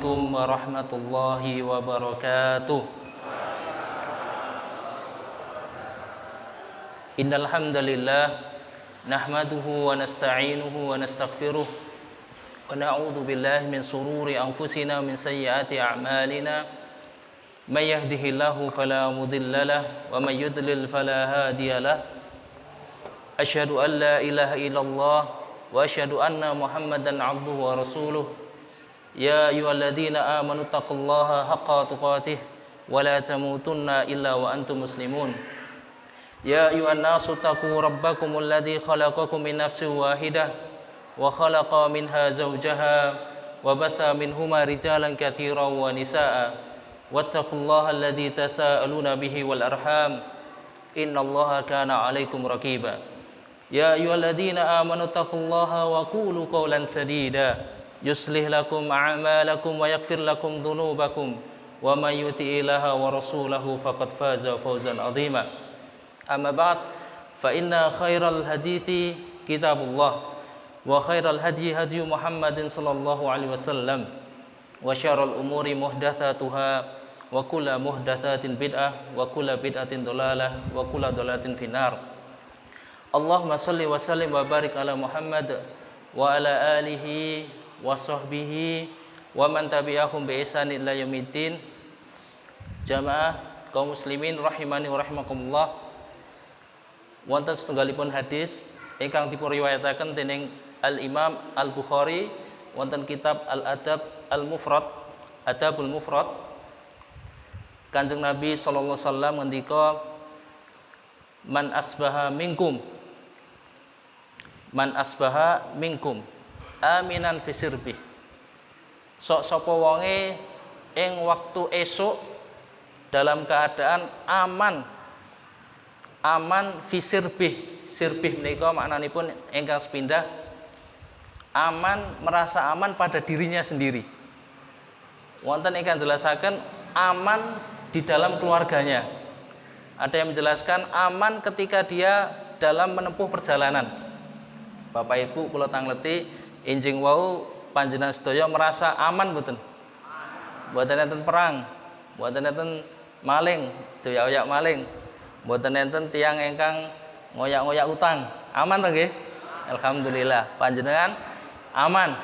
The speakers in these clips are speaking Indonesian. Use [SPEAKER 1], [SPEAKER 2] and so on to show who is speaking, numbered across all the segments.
[SPEAKER 1] Assalamualaikum warahmatullahi wabarakatuh. Innal hamdalillah nahmaduhu wa nasta'inuhu wa nastaghfiruh wa na'udzu billahi min sururi anfusina wa min sayyiati a'malina. May yahdihillahu fala mudilla lahu wa may yudlil fala hadiya lahu. Asyhadu an la ilaha illallah wa asyhadu anna Muhammadan 'abduhu wa rasuluh. Ya ayyuhalladzina amanu taqullaha haqqa tuqatih wa la tamutunna illa wa antum muslimun. Ya ayyuhan nasu taqu rabbakumul ladzi khalaqakum min nafsin wahidah wa khalaqa minha zawjaha wa batha minhuma rijalan katsiran wa nisaa'a wattaqullaha alladzi tasaaluna bihi wal arham innallaha kana 'alaikum raqiba. Ya ayyuhalladzina amanu taqullaha wa qulu qawlan sadida yuslih lakum a'malakum wa yaghfir lakum dhunubakum wa may yuti'illaha wa rasulahu faqad faza fawzan 'azima. Amma ba'd, fa inna khairal hadithi kitabullah wa khairal hadi hadi Muhammadin sallallahu alaihi wasallam wa syarrul umuri muhdatsatuha wa kullu muhdatsatin bid'ah wa kullu bid'atin dhalalah wa kullu dhalalatin finnar. Allahumma shalli wa sallim wa barik ala Muhammad wa ala alihi wa sahbihi wa man tabi'ahum bi ihsan ila yaumiddin. Jamaah kaum muslimin rahimani wa rahimakumullah. Wonten setunggalipun hadis ingkang dipun riwayataken dening Al-Imam Al-Bukhari wonten kitab Al-Adab Al-Mufrad, Adabul Mufrad. Kanjeng Nabi sallallahu alaihi wasallam ngendika, Man asbaha minkum aminan fi sirbi. Sok sapa wonge ing waktu esuk dalam keadaan aman fi sirbih. Sirbih menika maknanipun ingkang sepindah aman, merasa aman pada dirinya sendiri. Wonten ingkang jelasaken aman di dalam keluarganya. Ada yang menjelaskan aman ketika dia dalam menempuh perjalanan. Bapak Ibu kula tangleti enjing wau panjenengan sedaya merasa aman mboten? Mboten enten perang, mboten enten maling, doyak-oyak maling, mboten enten tiyang ingkang ngoyak-ngoyak utang. Aman to nggih? Alhamdulillah panjenengan aman.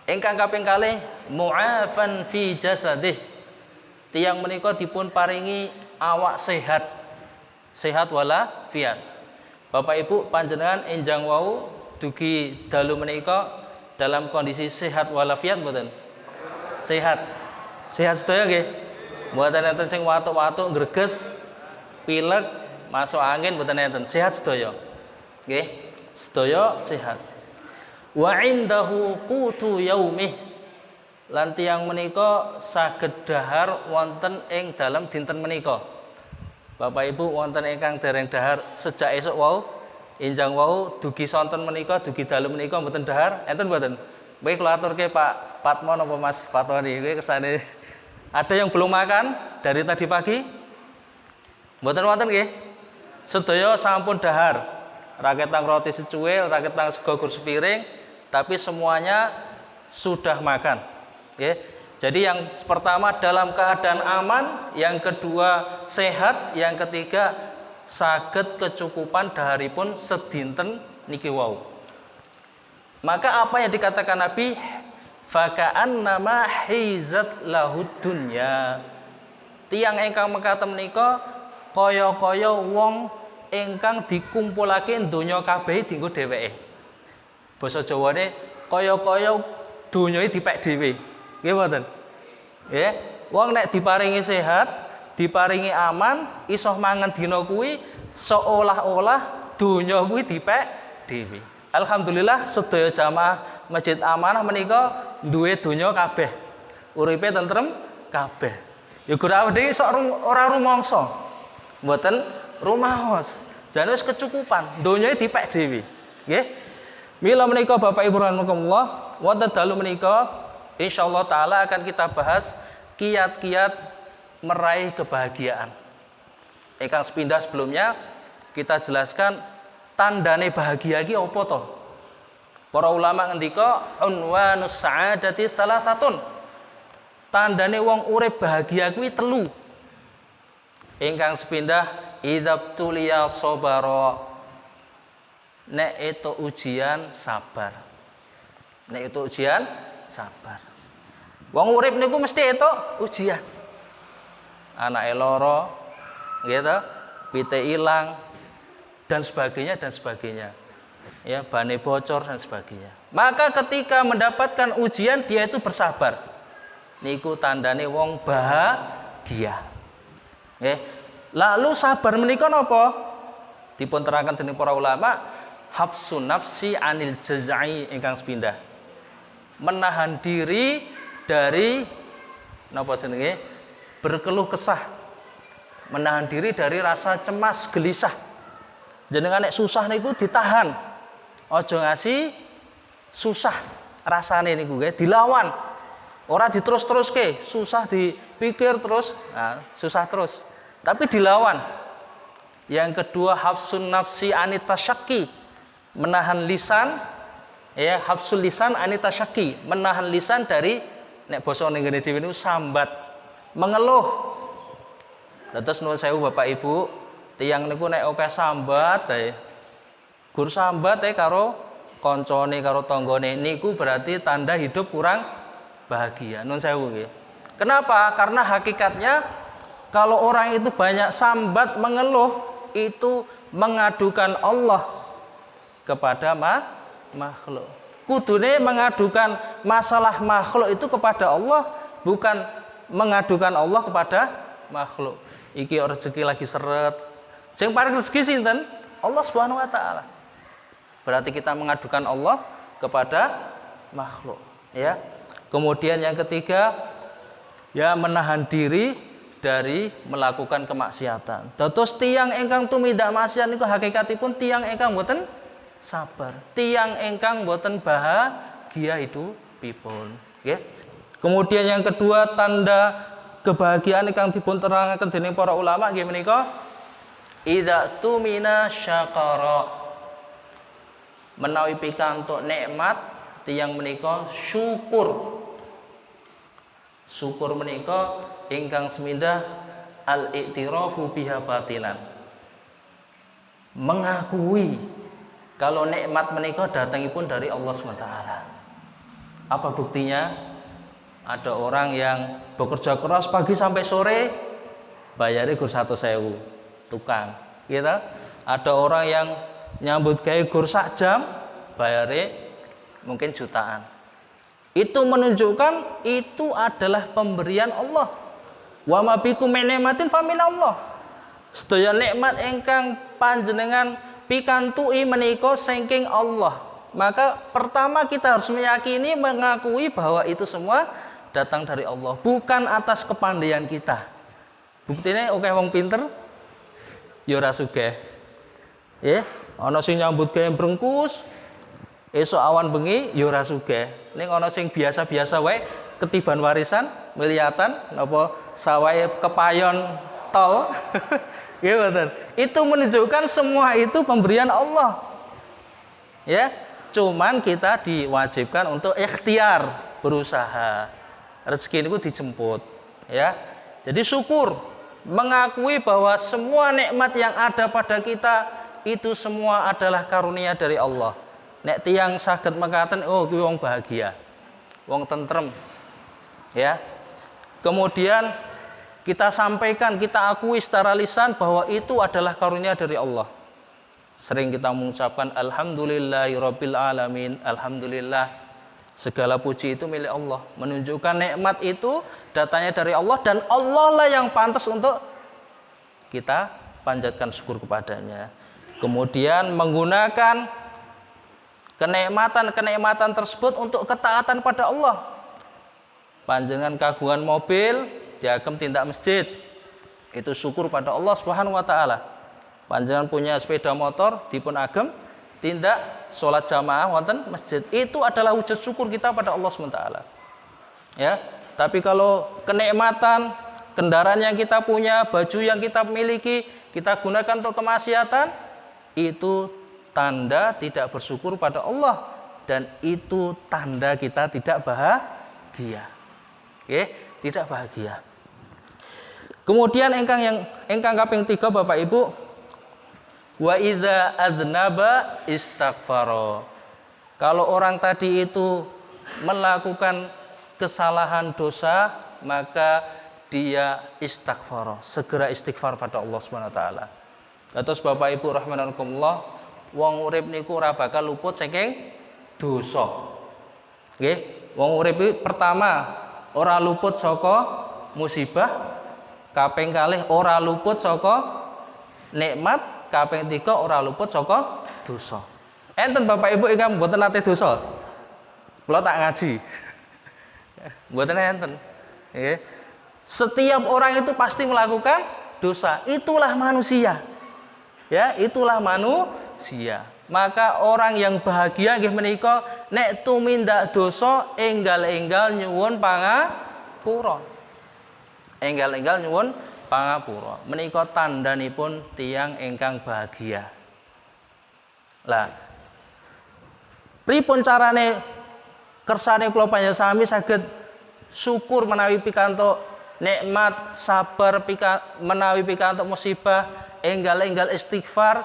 [SPEAKER 1] Ingkang kaping kalih mu'afan fi jasadih. Tiyang menika dipun paringi awak sehat. Sehat walafiat. Bapak Ibu panjenengan enjang wau dugi dalu menika dalam kondisi sehat walafiat mboten? Sehat. Sehat sedaya nggih? Mboten enten sing watuk-watuk greges, pilek, masuk angin mboten enten. Sehat sedaya. Nggih? Sedaya sehat. Wa indahu qutu yaumih. Lan tiyang menika saged dahar wonten ing dalem dinten menika. Bapak Ibu wonten ingkang dereng dahar sejak esuk wau, enjang wau dugi sonten menika, dugi dalu menika mboten dahar, enten mboten? Baik kula aturke Pak Patmo napa Mas Patoni kuwi kersane. Ada yang belum makan dari tadi pagi? Mboten wonten nggih? Sedaya sampun dahar. Raketang roti secuil, raketang sego gur sepiring, tapi semuanya sudah makan. Nggih. Jadi yang pertama dalam keadaan aman, yang kedua sehat, yang ketiga saged kecukupan daharipun sedinten niki wau. Maka apa yang dikatakan Nabi? Faka'annama hizat lahud dunya. Tiyang ingkang mekaten menika kaya-kaya wong ingkang dikumpulake donya kabeh dienggo dheweke. Basa Jawane kaya-kaya donya dipek dhewe. Nggih mboten? Nggih. Wong nek diparingi sehat, diparingi aman, iso mangan dina kuwi seolah-olah donya kuwi dipek dhewe. Alhamdulillah sedaya jamaah Masjid Amanah menika duwe donya kabeh. Uripe tentrem kabeh. Ya ora dhewe sok ora rumangsa. Mboten rumaos. Jan wis kecukupan, donyane dipek dhewe. Nggih. Mila menika Bapak Ibu rahimakumullah, wonten dalu menika insyaallah taala akan kita bahas kiat-kiat meraih kebahagiaan. Ingkang sepindah sebelumnya kita jelaskan tandane bahagia iki apa to? Para ulama ngendika unwanus sa'adati salasatun. tandane wong urip bahagia kuwi telu. Ingkang sepindah idzabtuliya sabara. Nek itu ujian sabar. Nek itu ujian sabar. Wong urip niku mesti itu ujian. Anake lara, gitu, pite ilang dan sebagainya dan sebagainya. Ya, bane bocor dan sebagainya. Maka ketika mendapatkan ujian dia itu bersabar. Niku tandane wong bahagia. Nggih. Lalu sabar menika napa? Dipun terangkan dening para ulama, habsun nafsi anil jazai ingkang sepindah. Menahan diri dari napa jenenge? Berkeluh kesah. Menahan diri dari rasa cemas, gelisah. Jenengan nek susah niku ditahan. Aja ngasih susah rasane niku nggih, dilawan. Ora diterus-teruske, susah dipikir terus, nah, susah terus. Tapi dilawan. Yang kedua hafsun nafsi anitasyaki, menahan lisan, ya, hafsul lisan anitasyaki, menahan lisan dari nek basa ning ngene dhewe niku sambat, mengeluh. Terus nuwun sewu Bapak Ibu, tiyang niku nek akeh sambat ae. Gur sambat ae karo koncone karo tanggane niku berarti tanda hidup kurang bahagia. Nuwun sewu nggih. Kenapa? Karena hakikatnya kalau orang itu banyak sambat mengeluh itu mengadukan Allah kepada makhluk. Kudune mengadukan masalah makhluk itu kepada Allah, bukan mengadukan Allah kepada makhluk. Iki rezeki lagi seret. Sing paring rezeki sinten? Allah Subhanahu wa taala. Berarti kita mengadukan Allah kepada makhluk, ya. Kemudian yang ketiga, ya, menahan diri dari melakukan kemaksiatan. Dados tiyang ingkang tumindak maksiat niku hakikatipun tiyang ingkang boten sabar. Tiyang ingkang boten bahagia hidupipun, nggih. Kemudian yang kedua tanda kebahagiaan ingkang dipun terangaken dening para ulama nggih menika idza tumina syakara. Menawi pikantuk nikmat tiyang menika syukur. Syukur menika ingkang semindah al-i'tirafu biha batinan. Mengakui kalau nikmat menika datangipun dari Allah SWT. Apa buktinya? Ada orang yang bekerja keras pagi sampai sore, bayarnya gur 100.000, tukang, gitu. Ada orang yang nyambut gawe gur sak jam, bayarnya mungkin jutaan. Itu menunjukkan itu adalah pemberian Allah. Wa ma bikum min nikmatin famin Allah. Sedaya nikmat ingkang panjenengan pikantui menika saking Allah. Maka pertama kita harus meyakini, mengakui bahwa itu semua datang dari Allah, bukan atas kepandaian kita. Buktinya oke wong pinter ya ora sugih. Ya, ana sing nyambut gawe brengkus, esuk awan bengi ya ora sugih. Ning ana sing biasa-biasa wae ketiban warisan miliatan napa sawahe kepayon tol. Nggih mboten. Itu menunjukkan semua itu pemberian Allah. Ya, cuman kita diwajibkan untuk ikhtiar, berusaha. Rezeki itu dijemput, ya. Jadi syukur, mengakui bahwa semua nikmat yang ada pada kita itu semua adalah karunia dari Allah. Nek tiyang saged mekaten, oh kuwi wong bahagia, wong tentrem, ya. Kemudian kita sampaikan, kita akui secara lisan bahwa itu adalah karunia dari Allah. Sering kita mengucapkan alhamdulillahirabbil alamin, alhamdulillah. Segala puji itu milik Allah, menunjukkan nikmat itu datanya dari Allah dan Allah lah yang pantas untuk kita panjatkan syukur kepadanya. Kemudian menggunakan kenikmatan tersebut untuk ketaatan pada Allah. Panjenengan kagungan mobil, diagem tindak masjid, itu syukur pada Allah Subhanahu wa taala. Panjenengan punya sepeda motor, dipun agem tindak sholat jamaah wonten masjid, itu adalah wujud syukur kita pada Allah SWT. Ya, tapi kalau kenikmatan, kendaraan yang kita punya, baju yang kita miliki, kita gunakan untuk kemaksiatan, itu tanda tidak bersyukur pada Allah dan itu tanda kita tidak bahagia. Oke, tidak bahagia. Kemudian ingkang kaping 3 Bapak Ibu, wa idza adznaba istaghfara. Kalau orang tadi itu melakukan kesalahan dosa, maka dia istighfar, segera istighfar pada Allah Subhanahu wa taala. Terus Bapak Ibu rahimakumullah, wong urip niku ora bakal luput saking dosa. Nggih, wong urip iki pertama ora luput saka musibah, kaping kalih ora luput saka nikmat, kaping 3 ora luput saka dosa. Enten Bapak Ibu ingkang mboten nate dosa. Kula tak ngaji. Mboten enten. Nggih. Setiap orang itu pasti melakukan dosa. Itulah manusia. Ya, itulah manusia. Maka orang yang bahagia nggih menika nek tumindak dosa enggal-enggal nyuwun pangapura. Enggal-enggal nyuwun pangapura. Menika tandhanipun tiyang ingkang bahagia. Lah, pripun carane kersane kula panjenengan sami saged syukur menawi pikantuk nikmat, sabar menawi pikantuk musibah, enggal-enggal istighfar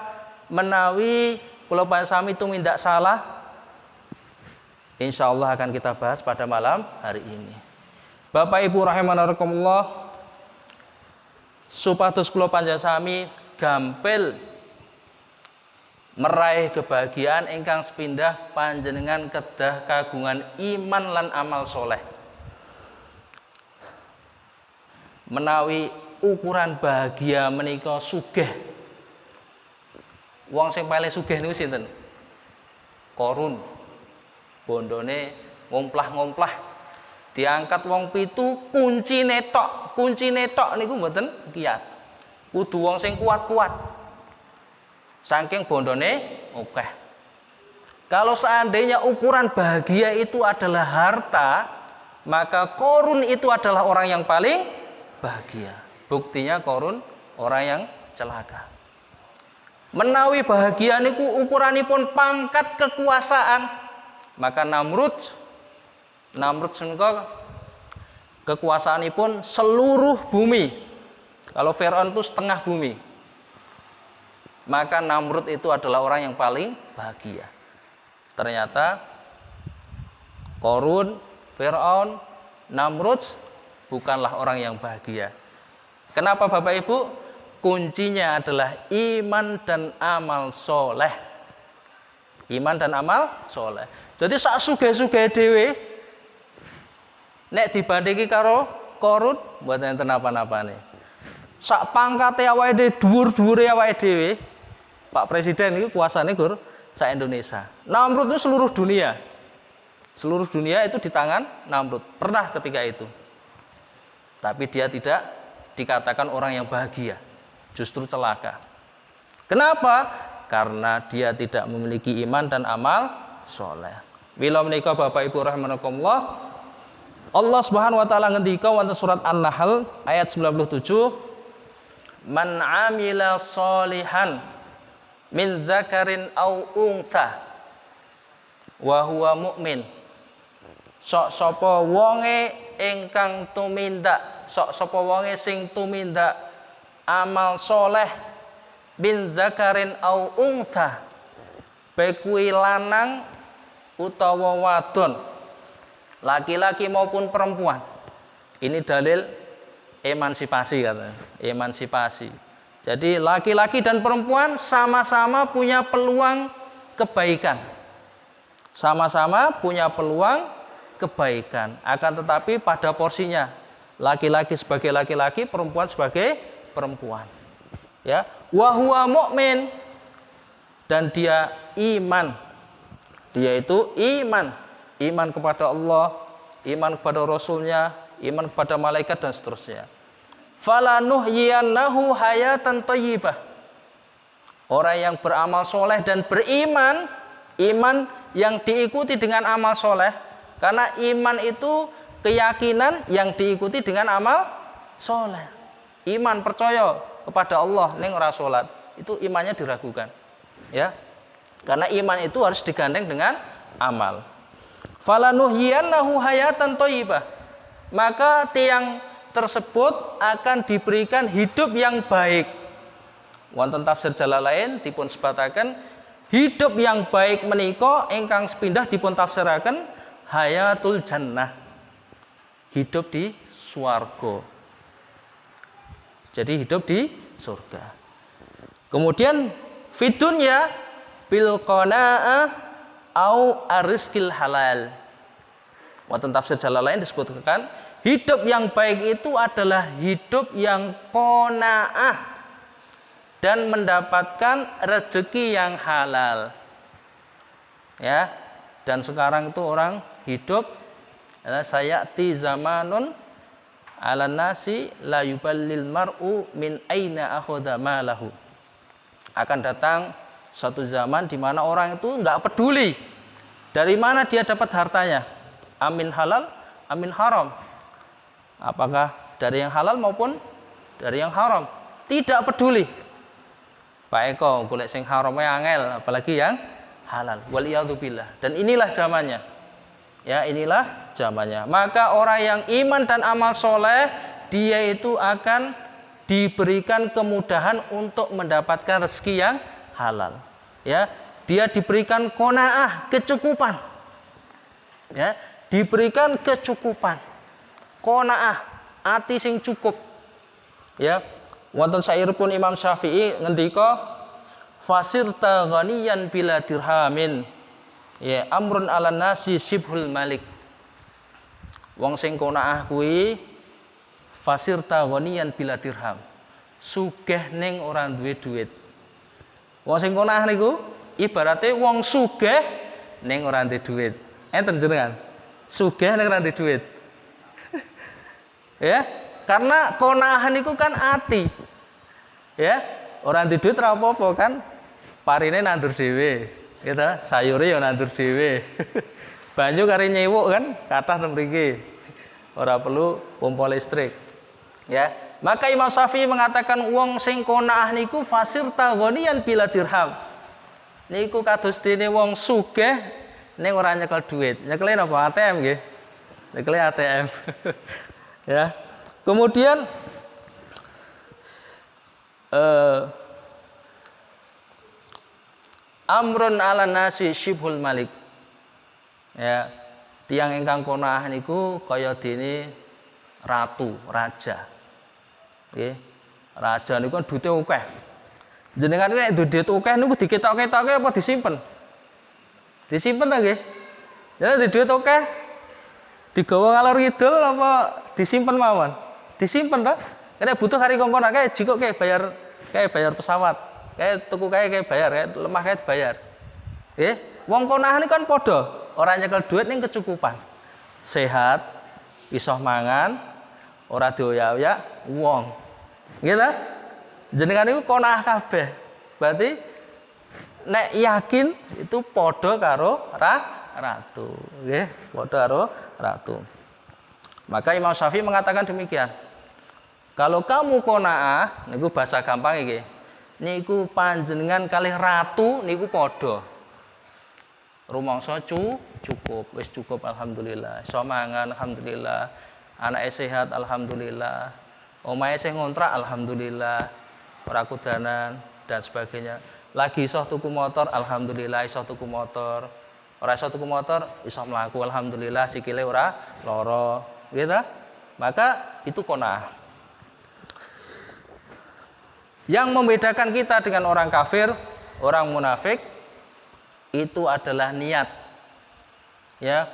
[SPEAKER 1] menawi kula panjenengan sami tumindak salah. Insyaallah akan kita bahas pada malam hari ini. Bapak Ibu rahimanarkumullah, supados kula panjenengan sami gampil meraih kebahagiaan ingkang sepindah panjenengan kedah kagungan iman lan amal soleh. Menawi ukuran bahagia menika sugih. Wong sing paling sugih niku sinten? Korun. Bondone ngomplah-ngomplah. Diangkat wong 7, kuncine tok niku mboten kiyat. Kudu wong sing kuat-kuat. Saking bondone akeh. Kalau seandainya ukuran bahagia itu adalah harta, maka Korun itu adalah orang yang paling bahagia. Buktinya Korun orang yang celaka. Menawi bahagia niku ukuranipun pangkat kekuasaan, maka Namrud menika kekuasaanipun seluruh bumi. Kalau Firaun itu setengah bumi. Maka Namrud itu adalah orang yang paling bahagia. Ternyata Korun, Firaun, Namrud bukanlah orang yang bahagia. Kenapa Bapak Ibu? Kuncinya adalah iman dan amal soleh. Iman dan amal soleh. Jadi sak sugih-sugih dhewe nek dibandingi karo Korun mboten enten apa-apane. Sak pangkate awake dhewe dhuwur-dhuwure awake dhewe, Pak Presiden itu kuasane gur sak Indonesia. Namrud itu seluruh dunia. Seluruh dunia itu di tangan Namrud. Pernah ketika itu. Tapi dia tidak dikatakan orang yang bahagia. Justru celaka. Kenapa? Karena dia tidak memiliki iman dan amal soleh. Bila menika Bapak Ibu rahimakumullah, Allah Subhanahu wa taala ngendika wonten surat An-Nahl ayat 97, "Man 'amila sholihan min dzakarin au untha wa huwa mu'min." Sok sapa wonge ingkang tumindak, sok sapa wonge sing tumindak amal soleh min dzakarin au untha, baik kuwi lanang utawa wadon, laki-laki maupun perempuan. Ini dalil emansipasi katanya, emansipasi. Jadi laki-laki dan perempuan sama-sama punya peluang kebaikan. Sama-sama punya peluang kebaikan. Akan tetapi pada porsinya. Laki-laki sebagai laki-laki, perempuan sebagai perempuan. Ya, wa huwa mu'min, dan dia iman. Dia itu iman. Iman kepada Allah, iman kepada Rasulnya, iman kepada malaikat dan seterusnya. Falanuhyiyannahu hayatan thayyibah. Orang yang beramal soleh dan beriman, iman yang diikuti dengan amal soleh, karena iman itu keyakinan yang diikuti dengan amal soleh. Iman percaya kepada Allah ning ora salat, itu imannya diragukan. Ya. Karena iman itu harus digandeng dengan amal. Falanuhyiyannahu hayatan thayyibah. maka tiang tersebut akan diberikan hidup yang baik. Wonten tafsir Jalalain dipun sebataken hidup yang baik menika ingkang sepindah dipun tafsiraken hayatul jannah. Hidup di swarga. Jadi hidup di surga. Kemudian fidunya bil qanaah au arizqil halal. Wonten tafsir Jalalain disebutkan hidup yang baik itu adalah hidup yang qanaah dan mendapatkan rezeki yang halal. Ya. Dan sekarang itu orang hidup sayati zamanun ala nasi la yuballil mar'u min aina akhadha malahu. Akan datang suatu zaman di mana orang itu enggak peduli dari mana dia dapat hartanya. Amin halal, amin haram. Apakah dari yang halal maupun dari yang haram. Tidak peduli. Pak Eko, golek sing harame angel, apalagi yang halal. Waliyadzubillah. Dan inilah zamannya. Ya, inilah zamannya. Maka orang yang iman dan amal soleh, dia itu akan diberikan kemudahan untuk mendapatkan rezeki yang halal. Ya, dia diberikan qanaah, kecukupan. Ya, diberikan kecukupan. Qanaah, ati sing cukup. Ya. Wonten syairipun Imam Syafi'i ngendika fasirta ghaniyan bila dirhamin ya amrun ala nasi sibhul malik. Wong sing qanaah kuwi fasirta ghaniyan bila dirham. Sugih ning ora duwe duit. Wong sing qanaah niku ibarate wong sugih ning ora duwe duit. Enten jenengan. Sugih ning ora duwe duit. Ya, karena qanaah niku kan ati. Ya, orang di duit ora apa-apa kan. Parine nandur dhewe, gitu. Sayure ya nandur dhewe. Banyu kare nyewuk kan kathah teng mriki. Ora perlu pompa listrik. Ya. Maka Imam Syafi'i mengatakan wong sing qanaah niku fasirta ghaniyan bila dirham. Niku kados dene wong sugih ning ora nyekel duit. Nyekele napa ATM nggih? Nyekele ATM. Ya. Kemudian amrun ala nasi syibhul malik. Ya, tiang ingkang qanaah niku kaya dene ratu, raja. Nggih. Raja niku kan dute akeh. Jenengan nek duit akeh niku diketok-ketoke apa disimpen? Disimpen ta nggih? Ya duit akeh digawa ngalor kidul apa disimpen mawon? Disimpen ta? Nek butuh hari kongkon akeh jikok kayak bayar pesawat. Kayak tuku kayak bayar, kayak lemah kayak dibayar. Nggih, wong qanaah ini kan padha, ora nyekel duit ning kecukupan. Sehat, iso mangan, ora dioyak-oyak wong. Nggih ta? Jenengan niku qanaah kabeh. Berarti nek yakin itu padha karo ratu. Nggih, padha karo ratu. Maka Imam Syafi'i mengatakan demikian. Kalau kamu qanaah, niku bahasa gampang iki. Niku panjenengan kalih ratu niku padha. Rumangsa cukup, wis cukup alhamdulillah. Iso mangan alhamdulillah. Anake sehat alhamdulillah. Omahe sing ngontrak alhamdulillah. Ora kudanan dan sebagainya. Lagi iso tuku motor alhamdulillah iso tuku motor. Ora iso tuku motor iso mlaku alhamdulillah sikile ora lara. Gitu? Maka itu qanaah. Yang membedakan kita dengan orang kafir, orang munafik itu adalah niat. Ya.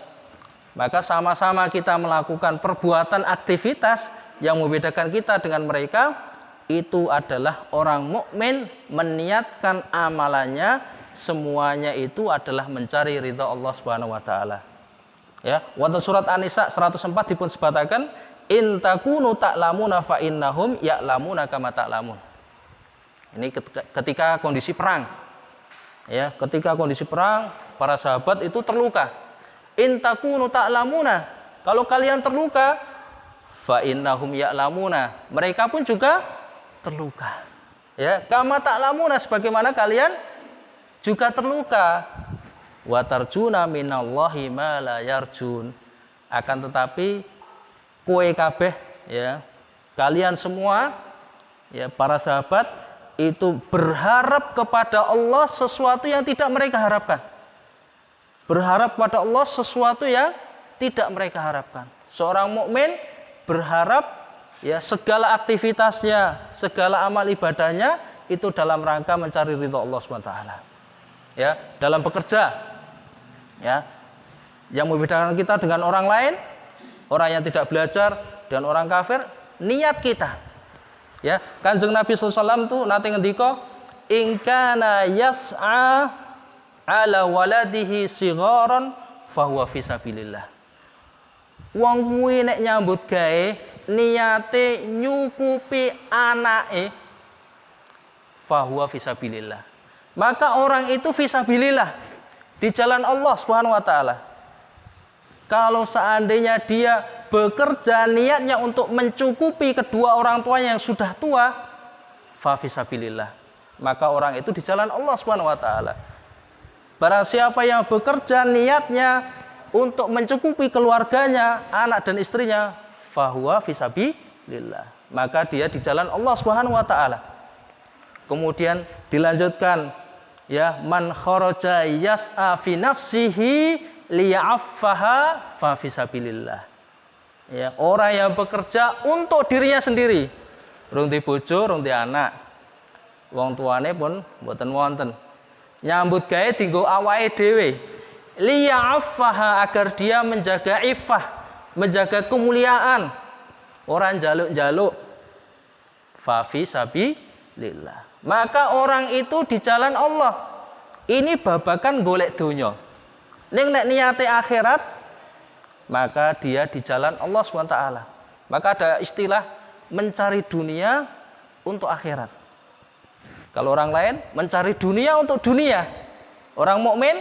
[SPEAKER 1] Maka sama-sama kita melakukan perbuatan aktivitas yang membedakan kita dengan mereka itu adalah orang mukmin meniatkan amalannya semuanya itu adalah mencari ridha Allah Subhanahu wa taala. Ya, wonten surat An-Nisa 104 dipun sebataken in takunu ta'lamuna fa innahum ya'lamuna kama ta'lamun. Ini ketika kondisi perang. Ya, ketika kondisi perang, para sahabat itu terluka. In takunu ta'lamuna. Kalau kalian terluka, fa innahum ya'lamuna. Mereka pun juga terluka. Ya, kama ta'lamuna sebagaimana kalian juga terluka. Wa tarjuna minallahi ma la yarjun. Akan tetapi kowe kabeh ya, kalian semua ya para sahabat itu berharap kepada Allah sesuatu yang tidak mereka harapkan. Berharap pada Allah sesuatu yang tidak mereka harapkan. Seorang mukmin berharap ya segala aktivitasnya, segala amal ibadahnya itu dalam rangka mencari ridha Allah SWT. Ya, dalam bekerja ya, yang membedakan kita dengan orang lain, orang yang tidak belajar dan orang kafir, niat kita. Ya, Kanjeng Nabi SAW tuh nanti ngendika, in kana yas'a ala waladihi sigharan fahuwa fisabilillah. Wong kuwi nek nyambut gawe niate nyukupi anake fahuwa fisabilillah. Maka orang itu fisabilillah di jalan Allah Subhanahu wa taala. Kalau seandainya dia bekerja niatnya untuk mencukupi kedua orang tuanya yang sudah tua, fa fisabilillah. Maka orang itu di jalan Allah Subhanahu wa taala. Barang siapa yang bekerja niatnya untuk mencukupi keluarganya, anak dan istrinya, fahuwa fisabilillah. Maka dia di jalan Allah Subhanahu wa taala. Kemudian dilanjutkan ya, man kharaja yas'a fi nafsihi liya'affaha fa fisabilillah. Ya, orang yang bekerja untuk dirinya sendiri. Rung di bojo, rung di anak. Wong tuane pun mboten wonten. Nyambut gawe dienggo awake dhewe. Liya'affaha, agar dia menjaga iffah, menjaga kemuliaan. Orang jaluk-jaluk. Fa fisabilillah. Maka orang itu di jalan Allah. Ini babakan golek donya. Ning nek niate akhirat, maka dia di jalan Allah SWT. Maka ada istilah mencari dunia untuk akhirat. Kalau orang lain mencari dunia untuk dunia. Orang mukmin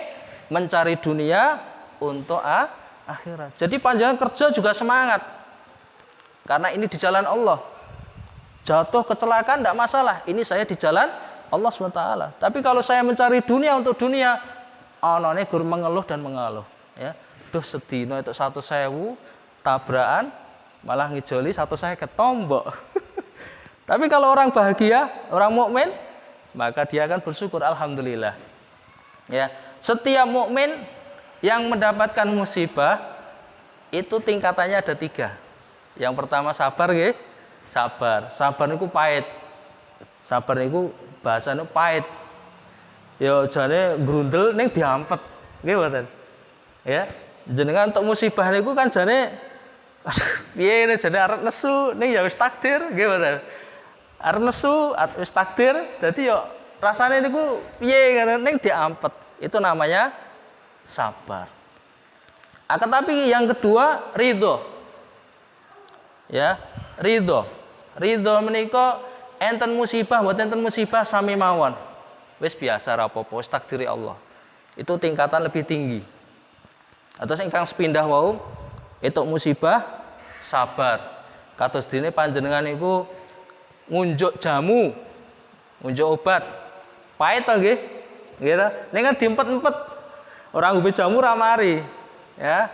[SPEAKER 1] mencari dunia untuk akhirat. Jadi panjangan kerja juga semangat. Karena ini di jalan Allah. Jatuh kecelakaan tidak masalah. Ini saya di jalan Allah SWT. Tapi kalau saya mencari dunia untuk dunia, anane gur mengeluh dan mengeluh. Ya, duh sedino itu 1.000 tabrakan, malah ngijoli 1.000 ketombok. Tapi kalau orang bahagia, orang mukmin, maka dia akan bersyukur, alhamdulillah. Ya, setiap mukmin yang mendapatkan musibah itu tingkatannya ada 3. Yang pertama sabar, nggih. Sabar niku pahit. Sabar niku bahasane pahit. Ya jane grundel ning diampet. Nggih mboten. Ya, jenengan untuk musibah niku kan jane piye jane arep nesu ning ya wis takdir, nggih mboten. Arep nesu wis takdir, dadi ya rasane niku piye ngono ning diampet. Itu namanya sabar. Akan tapi yang kedua ridho. Ya, ridho. Ridho menika enten musibah, mboten enten musibah sami mawon. Wis biasa ra apa-apa, wis takdiri Allah. Itu tingkatan lebih tinggi. Atus ingkang sepindah wau, entuk musibah sabar. Kados dene panjenengan niku ngunjuk jamu, ngunjuk obat. Pahit to nggih? Nggih ta? Ning kan diempet-empet. Ora ngombe jamu ra mari. Ya.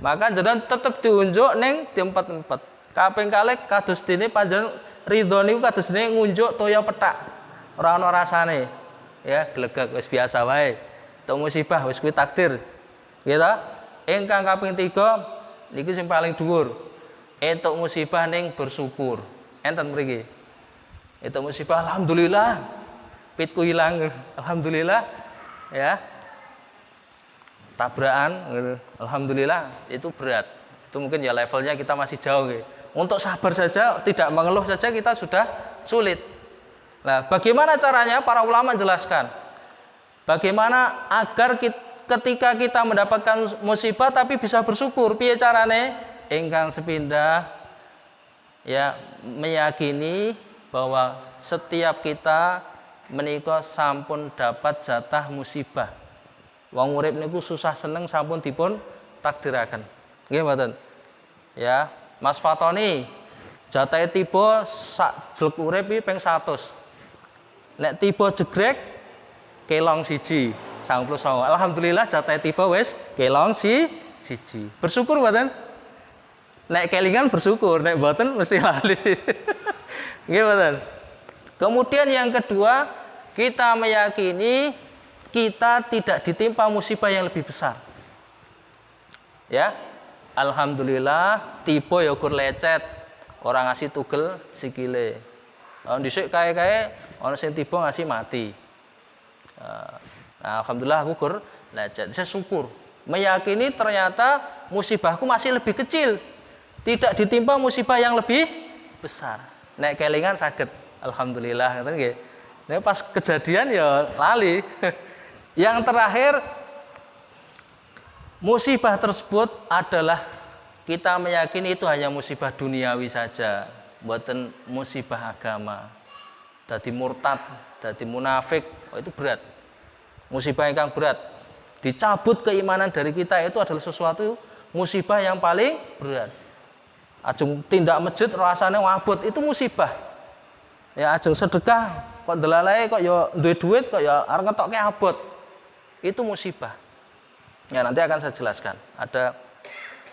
[SPEAKER 1] Maka jenengan tetep diunjuk ning diempet-empet. Kaping kalih kados dene panjenengan ridho niku kados dene ngunjuk toya pethak. Ora ana rasane. Ya, glegek wis biasa wae. Tok musibah wis kuwi takdir. Nggih ta? Ingkang kaping 3 niki sing paling dhuwur. Entuk musibah ning bersyukur. Enten mriki. Entuk musibah alhamdulillah. Pitku ilang. Alhamdulillah. Ya. Tabrakan alhamdulillah itu berat. Itu mungkin ya levelnya kita masih jauh nggih. Untuk sabar saja, tidak mengeluh saja kita sudah sulit. Nah, bagaimana caranya? Para ulama menjelaskan. Bagaimana agar ketika kita mendapatkan musibah tapi bisa bersyukur. Piye carane? Ingkang sepindah ya meyakini bahwa setiap kita menika sampun dapat jatah musibah. Wong urip niku susah seneng sampun dipun takdiraken. Nggih mboten? Ya. Mas Fatoni jatahe tiba sak jelek urip iki ping 100. Nek tiba jegrek kelong 1 99. Alhamdulillah jatahe tiba wis kelong 1. Bersyukur mboten? Nek kelingan bersyukur, nek boten mesti lali. Nggih mboten. Kemudian yang kedua, kita meyakini kita tidak ditimpa musibah yang lebih besar. Ya. Alhamdulillah tiba ya kur lecet, orang ngasih tugel sikile. Dhisik kae-kae ana sing tiba ngasih mati. Nah, alhamdulillah aku kur lecet. Saya syukur, meyakini ternyata musibahku masih lebih kecil. Tidak ditimpa musibah yang lebih besar. Nek kelingan saged. Alhamdulillah ngoten nggih. Nek pas kejadian ya lali. Yang terakhir, musibah tersebut adalah kita meyakini itu hanya musibah duniawi saja, buatan musibah agama. Dadi murtad, dadi munafik, itu berat. Musibah yang berat. Dicabut keimanan dari kita itu adalah sesuatu musibah yang paling berat. Ajeng tindak masjid rasanya wabut, itu musibah. Ya ajeng sedekah kok delalai kok ya duwe duit kok ya arep ngetokke abot. Itu musibah. Ya nanti akan saya jelaskan. Ada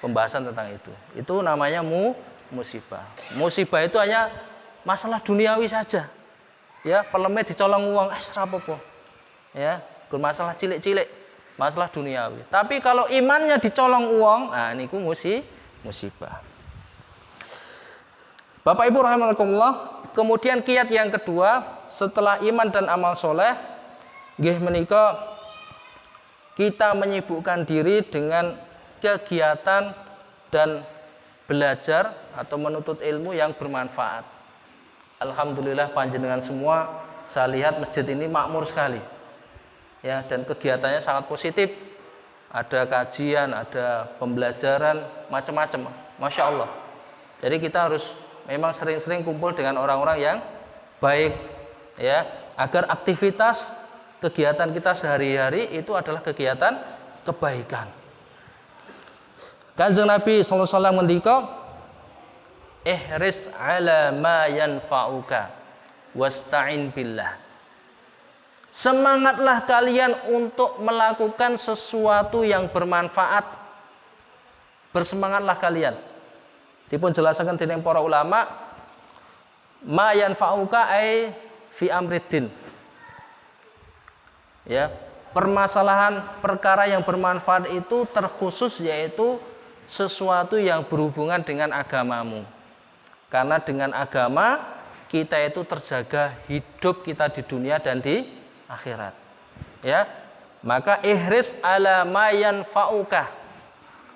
[SPEAKER 1] pembahasan tentang itu. Itu namanya musibah. Musibah itu hanya masalah duniawi saja. Ya, peleme dicolong uang, rapopo. Ya, bermasalah cilik-cilik, masalah duniawi. Tapi kalau imannya dicolong uang, nah niku musibah. Bapak Ibu rahimakumullah, kemudian kiat yang kedua setelah iman dan amal soleh, nggih menika kita menyibukkan diri dengan kegiatan dan belajar atau menuntut ilmu yang bermanfaat. Alhamdulillah panjenengan semua saya lihat masjid ini makmur sekali. Ya, dan kegiatannya sangat positif. Ada kajian, ada pembelajaran, macam-macam. Masya Allah. Jadi kita harus memang sering-sering kumpul dengan orang-orang yang baik, ya, agar aktivitas kegiatan kita sehari-hari itu adalah kegiatan kebaikan. Kanjeng Nabi sallallahu alaihi wasallam ngendika, ihris ala ma yanfa'uka wasta'in billah. Semangatlah kalian untuk melakukan sesuatu yang bermanfaat. Bersemangatlah kalian. Dipun jelasaken dening para ulama, ma yanfa'uka ai fi amriddin. Ya, permasalahan perkara yang bermanfaat itu terkhusus yaitu sesuatu yang berhubungan dengan agamamu. Karena dengan agama kita itu terjaga hidup kita di dunia dan di akhirat. Ya. Maka ihris ala ma yanfa'uka.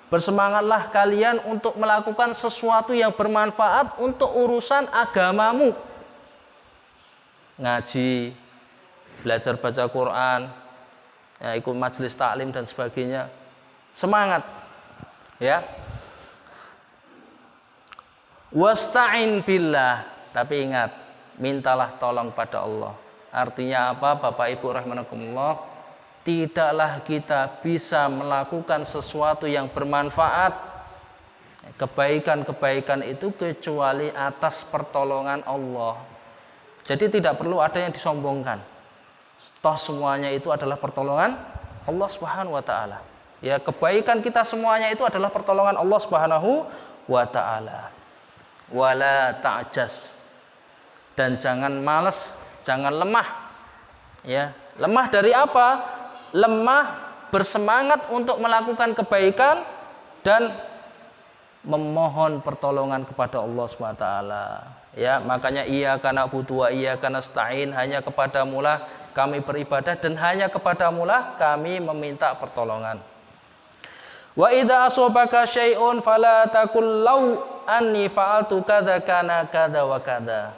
[SPEAKER 1] Bersemangatlah kalian untuk melakukan sesuatu yang bermanfaat untuk urusan agamamu. Ngaji, belajar baca Quran, ya, ikut majelis taklim dan sebagainya. Semangat. Ya. Wasta'in billah. Tapi ingat, mintalah tolong pada Allah. Artinya apa, Bapak Ibu rahimakumullah? Tidaklah kita bisa melakukan sesuatu yang bermanfaat, kebaikan-kebaikan itu kecuali atas pertolongan Allah. Jadi tidak perlu ada yang disombongkan. Toh semuanya itu adalah pertolongan Allah Subhanahu wa taala. Ya, kebaikan kita semuanya itu adalah pertolongan Allah Subhanahu wa taala. Wala ta'jas. Dan jangan malas, jangan lemah. Ya, lemah dari apa? Lemah bersemangat untuk melakukan kebaikan dan memohon pertolongan kepada Allah SWT. Ya, makanya iyyaka na'budu wa iyyaka nasta'in, hanya kepadamu lah kami beribadah dan hanya kepadamu lah kami meminta pertolongan. Wa idza asabaka syai'un fala taqul law anni fa'altu kadza kana kadza wa kadza.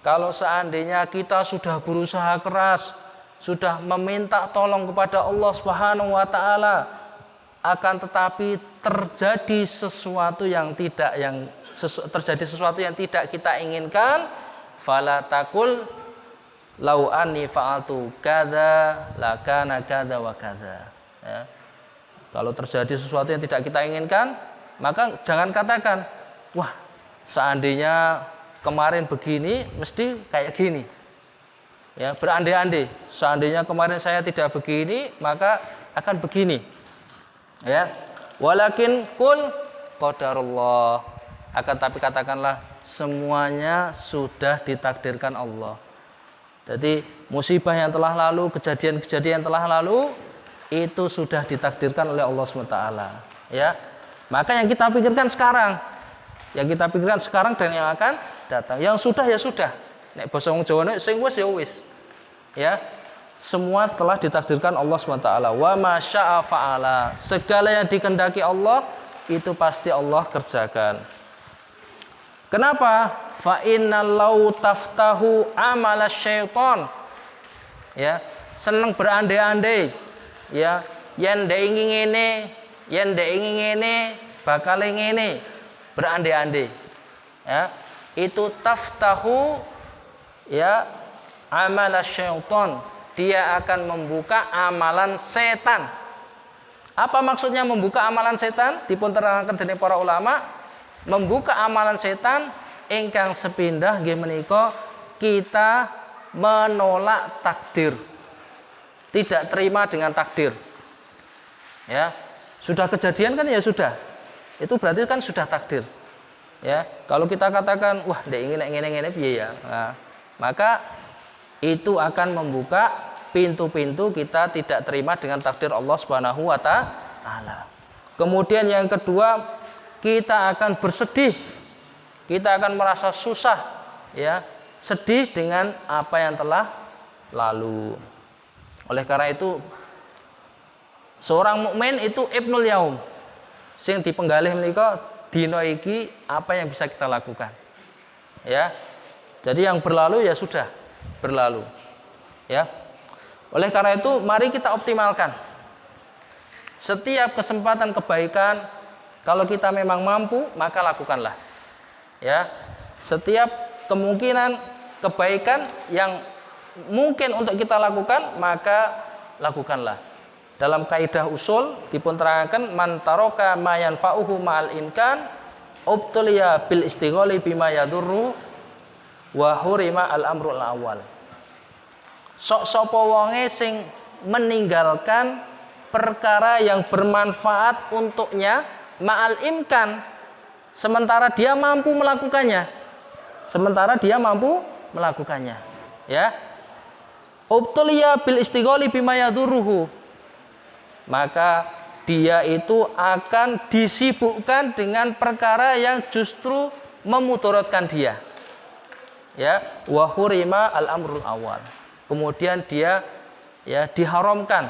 [SPEAKER 1] Kalau seandainya kita sudah berusaha keras, sudah meminta tolong kepada Allah Subhanahu wa taala, akan tetapi terjadi sesuatu yang tidak kita inginkan, fala taqul lau anni fa'altu kadza lakana kadza wa kadza. Ya. Kalau terjadi sesuatu yang tidak kita inginkan, maka jangan katakan, wah, seandainya kemarin begini mesti kayak gini. Ya, berandai-andai, seandainya kemarin saya tidak begini, maka akan begini. Ya. Walakin kul qadarullah. Akan tapi katakanlah semuanya sudah ditakdirkan Allah. Jadi musibah yang telah lalu, kejadian-kejadian yang telah lalu itu sudah ditakdirkan oleh Allah SWT. Ya, maka yang kita pikirkan sekarang, dan yang akan datang. Yang sudah ya sudah. Nek basa wong Jawa nek sing wis ya wis. Ya, semua telah ditakdirkan Allah SWT. Wa ma syaa fa'ala. Segala yang dikehendaki Allah itu pasti Allah kerjakan. Kenapa? Fa innal lau taftahu amala syaitan. Ya, seneng berandai-andai. Ya, yen ndek ingin ngene, bakal ngene. Berandai-andai. Ya, itu taftahu ya amala syaitan. Dia akan membuka amalan setan. Apa maksudnya membuka amalan setan? Dipun terangkan dening para ulama. Membuka amalan setan ingkang sepindah nggih menika kita menolak takdir. Tidak terima dengan takdir. Ya, sudah kejadian kan ya sudah. Itu berarti kan sudah takdir. Ya, kalau kita katakan wah ndek ingin ngene-ngene piye ya. Nah, maka itu akan membuka pintu-pintu kita tidak terima dengan takdir Allah Subhanahu wa taala. Kemudian yang kedua, kita akan bersedih, kita akan merasa susah, ya, sedih dengan apa yang telah lalu. Oleh karena itu, seorang mukmin itu ibnul yaum, sing dipenggalih menika dina iki apa yang bisa kita lakukan, ya. Jadi yang berlalu ya sudah berlalu, ya. Oleh karena itu, mari kita optimalkan setiap kesempatan kebaikan. Kalau kita memang mampu, maka lakukanlah. Ya, setiap kemungkinan kebaikan yang mungkin untuk kita lakukan, maka lakukanlah. Dalam kaidah usul dipunterangkan man taraka ma yanfa'uhu ma'al imkan ubtuliya bil istighali bima yadurru wa hurima al amrul awal. Sok sapa wonge sing meninggalkan perkara yang bermanfaat untuknya ma'al imkan, sementara dia mampu melakukannya. Ya. Ubtuliya bil istighali bima yadurruhu. Maka dia itu akan disibukkan dengan perkara yang justru memudaratkan dia. Ya, wa hurima al amrul awal. Kemudian dia ya diharamkan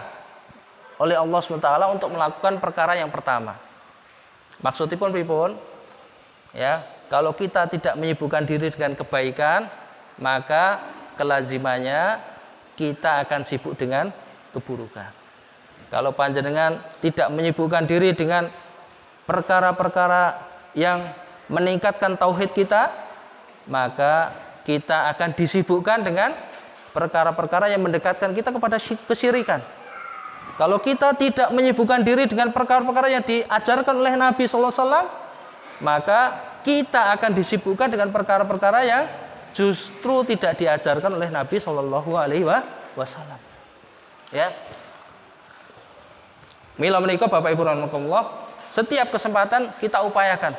[SPEAKER 1] oleh Allah SWT untuk melakukan perkara yang pertama. Maksudipun pripun? Ya, kalau kita tidak menyibukkan diri dengan kebaikan, maka kelazimannya kita akan sibuk dengan keburukan. Kalau panjenengan tidak menyibukkan diri dengan perkara-perkara yang meningkatkan tauhid kita, maka kita akan disibukkan dengan perkara-perkara yang mendekatkan kita kepada kesyirikan. Kalau kita tidak menyibukkan diri dengan perkara-perkara yang diajarkan oleh Nabi Sallallahu Alaihi Wasallam, maka kita akan disibukkan dengan perkara-perkara yang justru tidak diajarkan oleh Nabi Sallallahu Alaihi Wasallam. Ya, mila menika Bapak Ibu rahimakumullah, setiap kesempatan kita upayakan.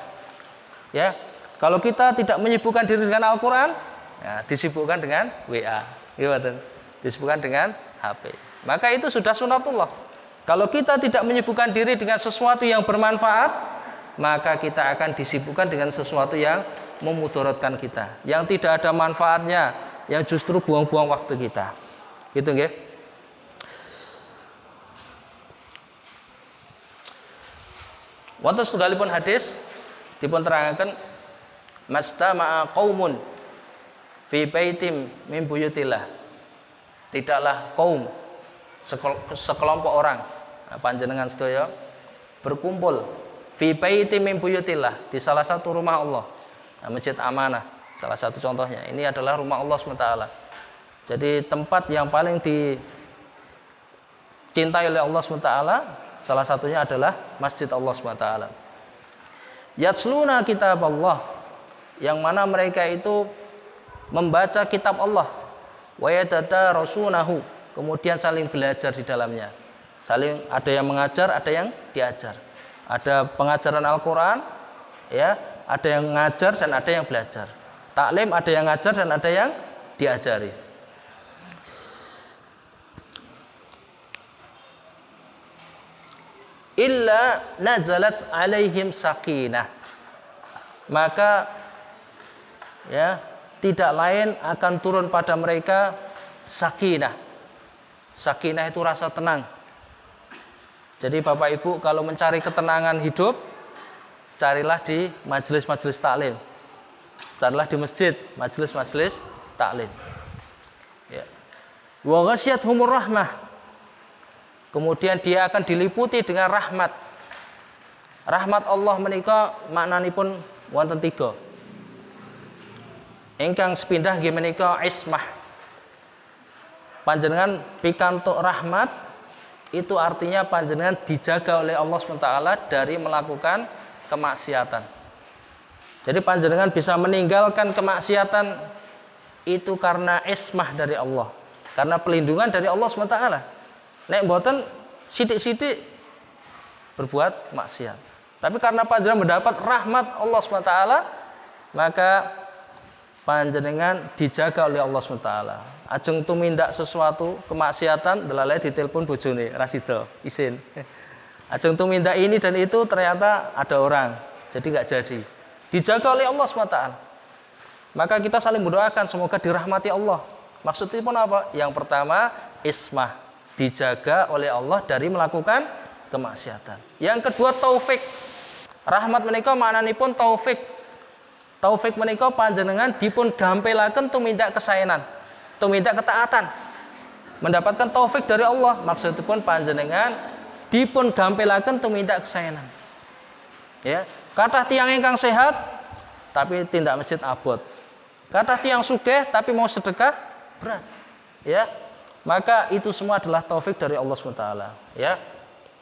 [SPEAKER 1] Ya, kalau kita tidak menyibukkan diri dengan Al-Quran, ya, disibukkan dengan WA, gitu, disibukkan dengan HP. Maka itu sudah sunatullah. Kalau kita tidak menyibukkan diri dengan sesuatu yang bermanfaat, maka kita akan disibukkan dengan sesuatu yang memudaratkan kita, yang tidak ada manfaatnya, yang justru buang-buang waktu kita. Gitu nggih. Wonten setunggalipun hadis dipun terangaken mastama'a qaumun fi baitim min buyutillah. Tidaklah kaum sekelompok orang panjenengan sedaya berkumpul fi baitim min buyutillah, di salah satu rumah Allah. Masjid Amanah salah satu contohnya. Ini adalah rumah Allah SWT. Jadi tempat yang paling dicintai oleh Allah SWT, salah satunya adalah Masjid Allah SWT. Yatsluna kitab Allah, yang mana mereka itu membaca kitab Allah, wa yatadarasunahu, kemudian saling belajar di dalamnya. Saling, ada yang mengajar, ada yang diajar. Ada pengajaran Al-Quran, Ya, ada yang ngajar dan ada yang belajar. Taklim ada yang ngajar dan ada yang diajari. Illa nazalat alaihim sakinah. Maka ya, tidak lain akan turun pada mereka sakinah. Sakinah itu rasa tenang. Jadi Bapak Ibu kalau mencari ketenangan hidup, carilah di majelis-majelis taklim. Carilah di masjid, majelis-majelis taklim. Ya. Wa ghasyiyatuhumur rahmah. Kemudian dia akan diliputi dengan rahmat. Rahmat Allah menika maknanipun wonten 3. Ingkang sepindah nggih menika ismah. Panjenengan pikantuk rahmat itu artinya panjenengan dijaga oleh Allah SWT dari melakukan kemaksiatan. Jadi panjenengan bisa meninggalkan kemaksiatan itu karena ismah dari Allah, karena pelindungan dari Allah SWT. Nek mboten sithik-sithik berbuat maksiat. Tapi karena panjenengan mendapat rahmat Allah SWT, maka panjenengan dijaga oleh Allah SWT. Ajeng tumindak sesuatu kemaksiatan, delalai ditelepon bojone rasida isin. Ajeng tumindak ini dan itu ternyata ada orang, jadi nggak jadi. Dijaga oleh Allah SWT. Maka kita saling berdoakan semoga dirahmati Allah. Maksudnya pun apa? Yang pertama ismah, dijaga oleh Allah dari melakukan kemaksiatan. Yang kedua taufik. Rahmat menika maknanipun taufik. Taufik menika panjenengan dipun gampelaken tumindak kesaenan, tumindak ketaatan. Mendapatkan taufik dari Allah, maksudipun panjenengan dipun gampelaken tumindak kesaenan. Ya, kathah tiyang ingkang sehat tapi tindak masjid abot. Kathah tiyang sugih tapi mau sedekah berat. Ya. Maka itu semua adalah taufik dari Allah SWT. Ya.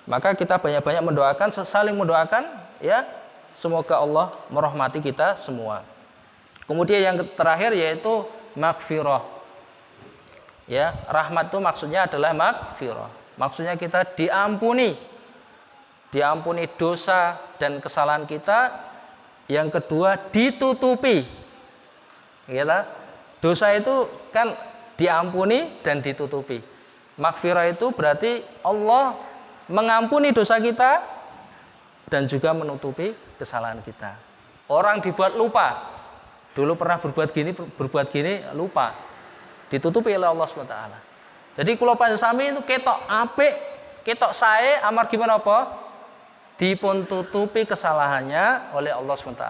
[SPEAKER 1] Maka kita banyak-banyak mendoakan, saling mendoakan, ya. Semoga Allah merahmati kita semua. Kemudian yang terakhir yaitu maghfirah. Ya, rahmat itu maksudnya adalah maghfirah. Maksudnya kita diampuni. Diampuni dosa dan kesalahan kita. Yang kedua ditutupi. Ya, dosa itu kan diampuni dan ditutupi. Maghfirah itu berarti Allah mengampuni dosa kita dan juga menutupi kesalahan kita. Orang dibuat lupa. Dulu pernah berbuat gini lupa. Ditutupi oleh Allah SWT. Jadi kula panjenengan itu ketok apik, ketok sae amargi menapa? Dipun tutupi kesalahannya oleh Allah SWT.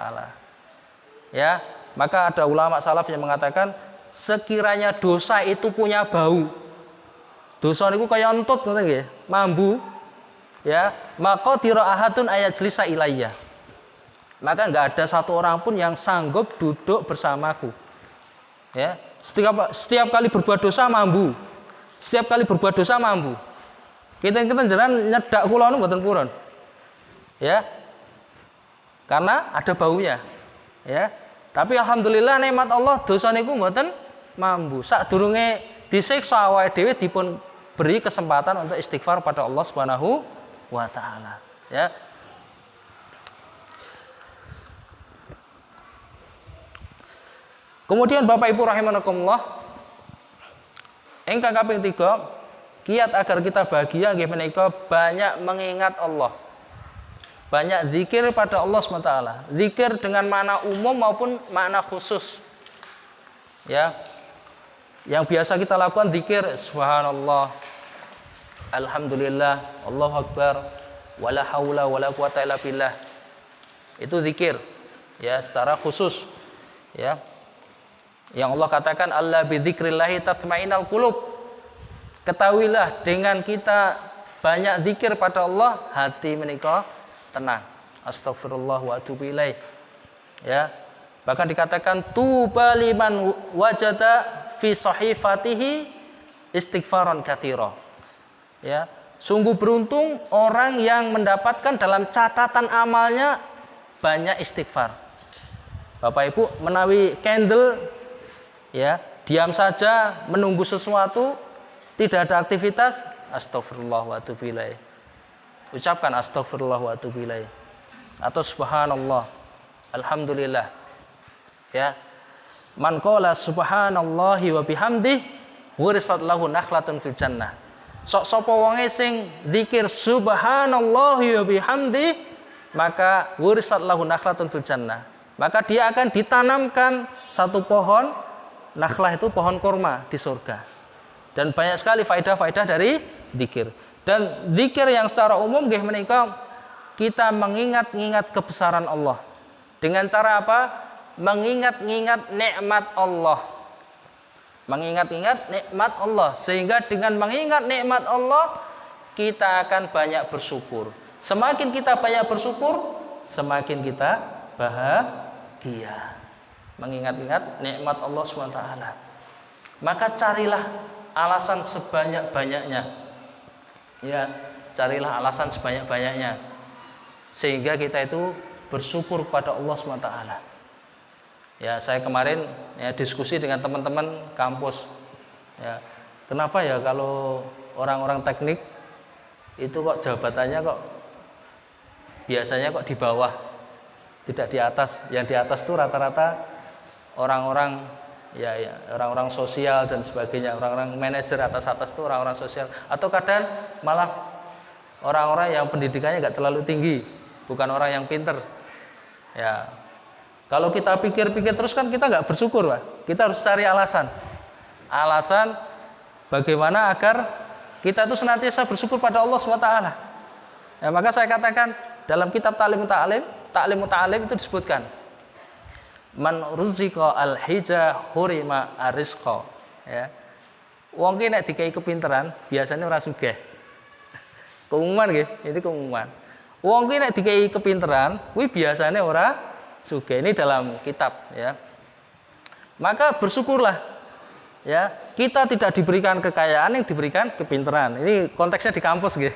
[SPEAKER 1] Ya, maka ada ulama salaf yang mengatakan sekiranya dosa itu punya bau. Dosa niku kaya entut ngoten nggih, mambu. Ya, maka tira ahadun ayajlisa ilayya. Maka enggak ada satu orang pun yang sanggup duduk bersamaku. Ya, setiap kali berbuat dosa mambu. Setiap kali berbuat dosa mambu. Kita jenengan nyedak kula nu mboten purun. Ya. Karena ada baunya. Ya. Tapi alhamdulillah nikmat Allah dosa niku mboten mambu. Sadurunge disiksa awake dhewe dipun beri kesempatan untuk istighfar pada Allah Subhanahu wa taala. Ya. Kemudian Bapak Ibu rahimakumullah, ingkang kaping 3, kiat agar kita bahagia nggih menika banyak mengingat Allah. Banyak zikir pada Allah SWT. Zikir dengan makna umum maupun makna khusus. Ya. Yang biasa kita lakukan zikir subhanallah, alhamdulillah, Allahu akbar, wala haula wala quwata illa billah. Itu zikir. Ya, secara khusus. Ya. Yang Allah katakan alla bidzikrillah tatmainnul qulub. Ketahuilah dengan kita banyak zikir pada Allah, hati menika tenang. Astagfirullah wa atubu ilaih. Ya. Bahkan dikatakan tuba liman wajada fi sahifatihi istighfaran katsira. Ya. Sungguh beruntung orang yang mendapatkan dalam catatan amalnya banyak istighfar. Bapak Ibu menawi candle, ya, diam saja menunggu sesuatu, tidak ada aktivitas, astagfirullah wa atubu ilaih. Ucapkan astagfirullah wa atubu ilaih. Atau subhanallah. Alhamdulillah. Ya. Man qala subhanallahi wa bihamdi wurisat lahu nakhlatun fil jannah. Sok sapa wonge sing zikir subhanallahi wa bihamdi, maka wurisat lahu nakhlatun fil jannah. Maka dia akan ditanamkan satu pohon, nakhlah itu pohon kurma di surga. Dan banyak sekali faedah-faedah dari zikir. Dan zikir yang secara umum nggih menika kita mengingat-ingat kebesaran Allah. Dengan cara apa? Mengingat-ingat nikmat Allah. Mengingat-ingat nikmat Allah. Sehingga dengan mengingat nikmat Allah, kita akan banyak bersyukur. Semakin kita banyak bersyukur, semakin kita bahagia. Mengingat-ingat nikmat Allah SWT. Maka carilah alasan sebanyak-banyaknya. Ya, carilah alasan sebanyak-banyaknya. Sehingga kita itu bersyukur kepada Allah SWT. Ya, saya kemarin ya diskusi dengan teman-teman kampus. Ya, kenapa ya kalau orang-orang teknik itu kok jabatannya kok biasanya kok di bawah, tidak di atas. Yang di atas itu rata-rata orang-orang orang-orang sosial dan sebagainya, orang-orang manajer atas-atas itu orang-orang sosial, atau kadang malah orang-orang yang pendidikannya nggak terlalu tinggi, bukan orang yang pinter. Ya, kalau kita pikir-pikir terus kan kita nggak bersyukur, Pak. Kita harus cari alasan bagaimana agar kita itu senantiasa bersyukur pada Allah SWT. Ya, maka saya katakan dalam kitab Ta'lim Muta'alim itu disebutkan, man ruzika al-hija hurima arizqa. Ya. Wong ki nek dikai kepinteran biasanya ora sugih. Keumuman nggih, ini keumuman. Wong ki nek dikai kepinteran kuwi biasanya ora sugih. Ini dalam kitab ya. Maka bersyukurlah. Ya, kita tidak diberikan kekayaan, yang diberikan kepinteran. Ini konteksnya di kampus nggih.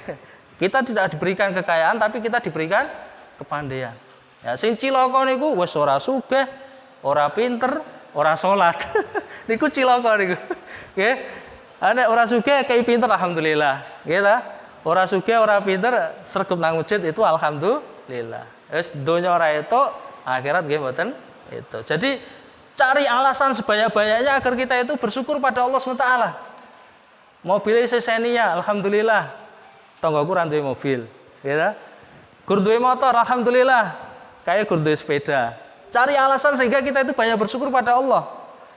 [SPEAKER 1] Kita tidak diberikan kekayaan tapi kita diberikan kepandaian. Ya, sing cilaka niku wis ora sugih, ora pinter, ora salat. Niku cilaka niku. Nggih. Nek ora sugih kaya pinter alhamdulillah. Nggih ta? Ora sugih, ora pinter, sregep nang masjid itu alhamdulillah. Wis donya ora etuk, akhirat nggih mboten itu. Jadi cari alasan sebanyak-banyaknya agar kita itu bersyukur pada Allah SWT. Mobilnya Xenia, alhamdulillah. Tanggaku ra duwe mobil, nggih ta? Gur duwe motor, alhamdulillah. Kayak gur duwe sepeda. Cari alasan sehingga kita itu banyak bersyukur pada Allah.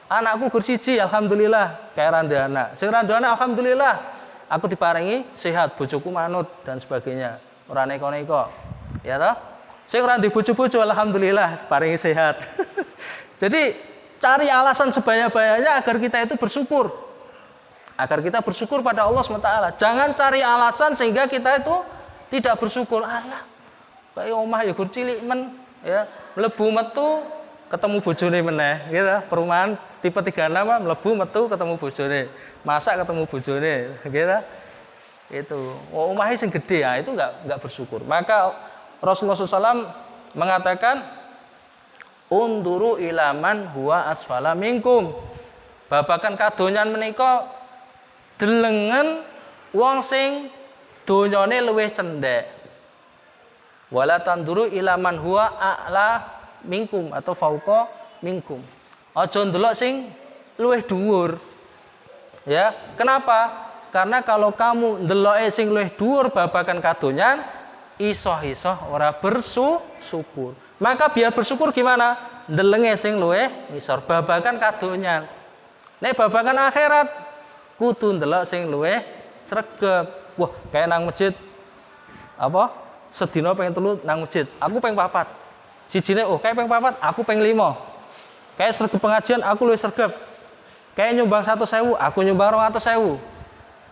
[SPEAKER 1] Anakku gur siji, alhamdulillah. Kayak ra duwe anak. Sing ra duwe anak, alhamdulillah. Aku diparingi sehat, bojoku manut dan sebagainya. Ora neko-neko. Ya toh? Sing ora duwe bojo-bojo, alhamdulillah diparingi sehat. Jadi cari alasan sebanyak-banyaknya agar kita itu bersyukur. Agar kita bersyukur pada Allah SWT. Jangan cari alasan sehingga kita itu tidak bersyukur. Alah, kayak omah ya gur cilik men, ya, mlebu metu ketemu bojone meneh, gitu. Perumahan tipe 36 mlebu metu ketemu bojone. Masak ketemu bojone, gitu. Itu. Omahnya sing gede ya, itu enggak bersyukur. Maka Rasulullah SAW mengatakan unduru ilaman huwa asfala minkum. Babakan kadonyan menika delengen wong sing donyane luwih cendhek. Wala tanduru ilaman huwa a'la minkum atau fauqa minkum. Aja ndelok sing luwih dhuwur. Ya, kenapa? Karena kalau kamu ndeloke sing luwih dhuwur babakan kadonyan, iso-iso ora bersyukur. Maka biar bersyukur gimana? Ndelenge sing luwih ngisor babakan kadonyan. Nek babakan akhirat kudu ndelok sing luwih sregep. Wah, kayak nang masjid apa? Sedina pengen telu nang masjid. Aku pengen 4. Sijine kayak pengen 4, aku pengen 5. Kayak sregep pengajian aku luwih sregep. Kayak nyumbang 100.000, aku nyumbang 200.000.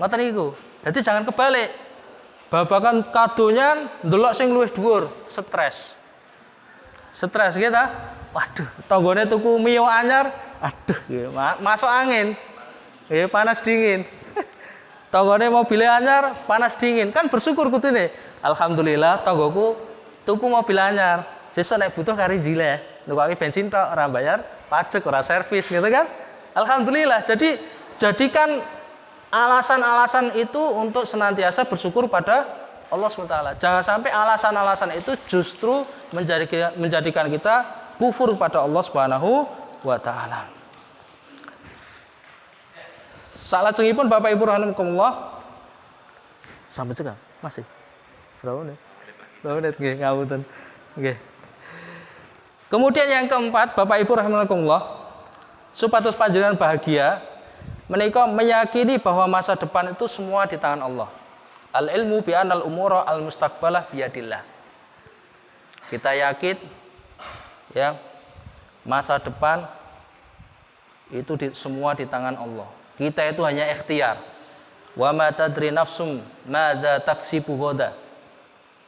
[SPEAKER 1] Ngoten niku. Jadi jangan kebalik. Babakan kadonyan ndelok sing luwih dhuwur, stres. Stres gitu ta? Waduh, tanggane tuku mio anyar, aduh, masuk angin. Panas dingin. Tanggane mobil anyar, panas dingin. Kan bersyukur kudune. Alhamdulillah tanggoku tuku mobil anyar. Sesuk nek butuh kari jile, nukake bensin tok, ora bayar pajak, ora servis gitu kan. Alhamdulillah. Jadi jadikan alasan-alasan itu untuk senantiasa bersyukur pada Allah SWT. Jangan sampai alasan-alasan itu justru menjadikan kita kufur pada Allah Subhanahu wa taala. Salajengipun Bapak Ibu rahimakumullah, sampai juga masih berapa menit? Berapa menit nggih ngapunten. Nggih. Kemudian yang keempat, Bapak Ibu rahimakumullah, supados panjenengan bahagia menika meyakini bahwa masa depan itu semua di tangan Allah. Al ilmu bi anal umura al mustaqbalah biyadillah. Kita yakin ya, masa depan itu semua di tangan Allah. Kita itu hanya ikhtiar. Wa ma tadri nafsum madza taksibu ghadan.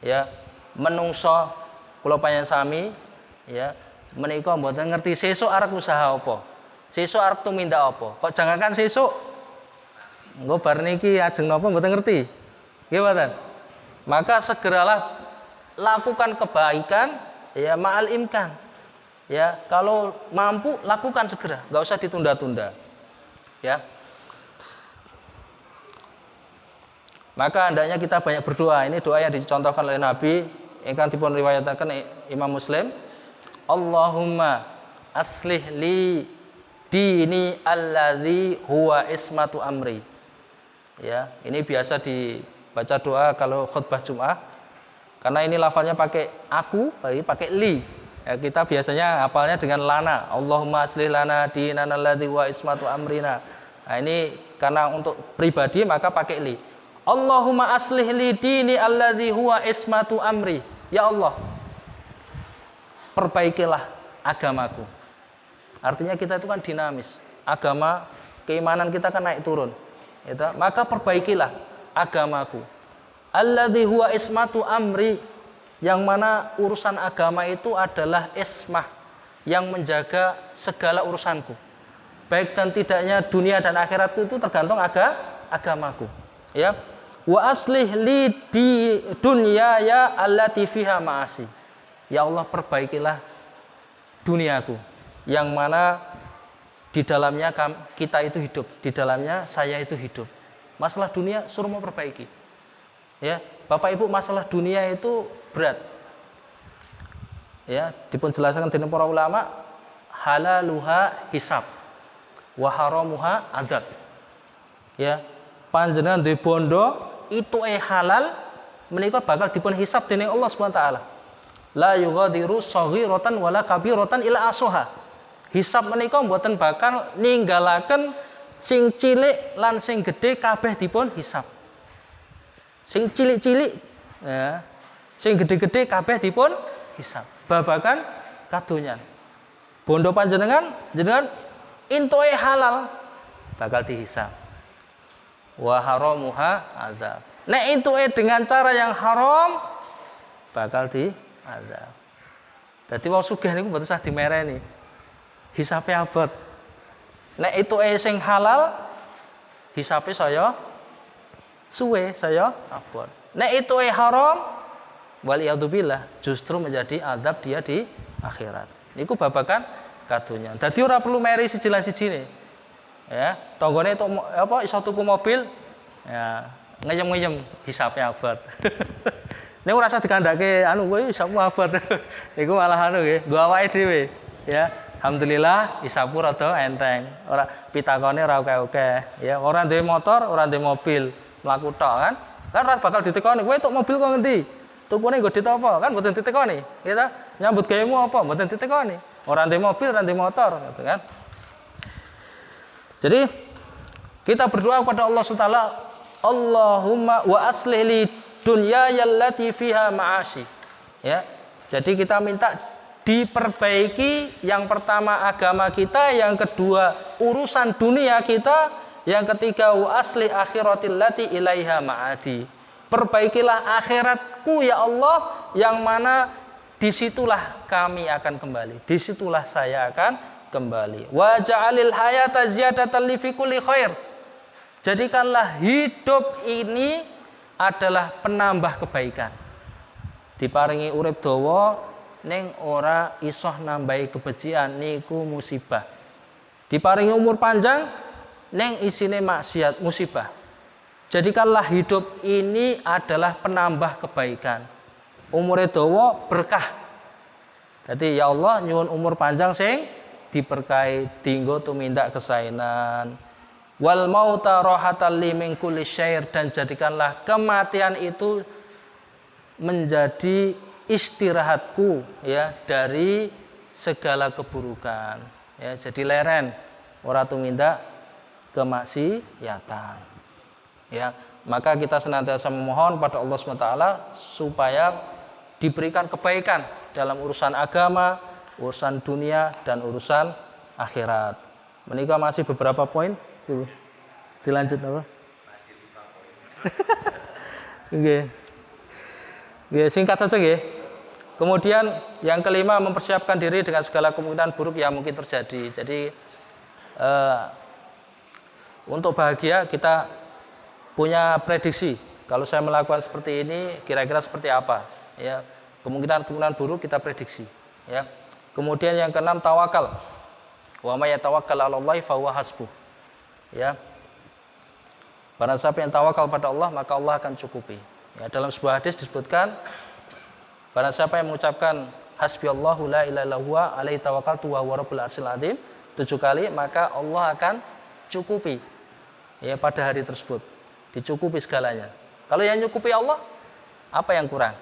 [SPEAKER 1] Ya, menungso kula panjenengan ya, menika mboten ngerti sesuk arep usaha apa. Sesuk arep tumindak apa. Kok jangankan sesuk engko bar niki ajeng napa mboten ngerti. Nggih mboten. Maka segeralah lakukan kebaikan ya ma'al imkan. Ya, kalau mampu lakukan segera, enggak usah ditunda-tunda. Ya. Maka hendaknya kita banyak berdoa. Ini doa yang dicontohkan oleh Nabi ingkang dipun riwayataken Imam Muslim. Allahumma aslih li dini alladzi huwa ismatu amri. Ya, ini biasa dibaca doa kalau khutbah Jumat. Karena ini lafalnya pakai aku, pakai li. Ya, kita biasanya hafalnya dengan lana. Allahumma aslih lana dinana alladzi huwa ismatu amrina. Nah, ini karena untuk pribadi maka pakai li. Allahumma aslih li dini alladzi huwa ismatu amri. Ya Allah, perbaikilah agamaku. Artinya kita itu kan dinamis. Agama, keimanan kita kan naik turun. Gitu. Maka perbaikilah agamaku. Alladzi huwa ismatu amri. Yang mana urusan agama itu adalah ismah, yang menjaga segala urusanku. Baik dan tidaknya dunia dan akhiratku itu tergantung agamaku. Ya. Wa aslih li di dunyaya allati fiha ma'asi. Ya Allah, perbaikilah duniaku yang mana di dalamnya kita itu hidup, di dalamnya saya itu hidup. Masalah dunia suruh mau perbaiki. Ya, Bapak Ibu, masalah dunia itu berat. Ya, dipun jelaskan dening para ulama, halaluha hisab wa haramuha adzab. Ya, panjenengan duwe bondo itu halal menika bakal dipun hisab dening Allah Subhanahu wa taala. La yughadiru shaghiratan wala kabiratan ila asoha. Hisab menika mboten bakal ninggalaken sing cilik lan sing gedhe kabeh dipun hisab. Sing cilik-cilik ya, sing gedhe-gedhe kabeh dipun hisab. Babagan kadonyan. Bondo panjenengan jenengan intoe halal bakal dihisab. Wa haramuha azab. Nek intoe dengan cara yang haram bakal diazab. Dadi wong sugih niku mboten usah dimereni. Hisabe abot. Nek intoe sing halal hisabe saya suwe, saya abot. Nek intoe haram waliyadzubillah justru menjadi azab dia di akhirat. Niku babakan kadonya. Dadi ora perlu meri siji lan sijine. Ya, tanggane itu apa iso tuku mobil ya ngeyem-ngeyem hisabe abot. Nek ora usah dikandhake anu kowe hisabmu abot. Iku malah anu nggih, nggo awake dhewe. Ya, alhamdulillah hisabku rada enteng. Ora pitakone ora akeh-akeh. Ya, ora duwe motor, ora duwe mobil, mlaku tok kan. Kan ora bakal ditekoni, kowe tuk mobil kok ngendi? Tukune nggo dit apa? Kan mboten ditekoni. Gitu. Nyambut gawemu apa? Mboten ditekoni. Ora duwe mobil, ora duwe motor, gitu kan. Jadi kita berdoa kepada Allah SWT, Allahumma wa aslih li dunyaya allati fiha ma'ashi. Ya. Jadi kita minta diperbaiki yang pertama agama kita, yang kedua urusan dunia kita, yang ketiga wa aslih akhiratil lati ilaiha ma'adi. Perbaikilah akhiratku ya Allah, yang mana disitulah kami akan kembali, disitulah saya akan kembali. Wa ja'alil hayata ziyadatan li fi kulli khair. Jadikanlah hidup ini adalah penambah kebaikan. Diparingi urip dawa ning ora iso nambahi kebencian niku musibah. Diparingi umur panjang ning isine maksiat musibah. Jadikanlah hidup ini adalah penambah kebaikan. Umure dawa berkah. Jadi ya Allah nyuwun umur panjang sing diberkahi dinggo tumindak kesainan. Wal mauta rahatan li min kulli syair, dan jadikanlah kematian itu menjadi istirahatku ya dari segala keburukan. Ya, jadi leren ora tumindak kemaksiatan. Ya, maka kita senantiasa memohon pada Allah SWT supaya diberikan kebaikan dalam urusan agama, urusan dunia, dan urusan akhirat. Menikah masih beberapa poin. Dilanjut apa? Masih 5 poin. Oke. Oke, singkat saja nggih. Kemudian yang kelima, mempersiapkan diri dengan segala kemungkinan buruk yang mungkin terjadi. Jadi untuk bahagia kita punya prediksi. Kalau saya melakukan seperti ini, kira-kira seperti apa? Ya, kemungkinan buruk kita prediksi. Ya. Kemudian yang keenam, tawakal. Wa may yatawakkal 'alallahi fa huwa hasbuh. Ya. Barang siapa yang tawakal pada Allah, maka Allah akan cukupi. Ya, dalam sebuah hadis disebutkan, barang siapa yang mengucapkan hasbiyallahu la ilaha illa huwa alaihi tawakkaltu wa huwa rabbul arsyil azim 7 kali, maka Allah akan cukupi. Ya, pada hari tersebut dicukupi segalanya. Kalau yang nyukupi Allah, apa yang kurang?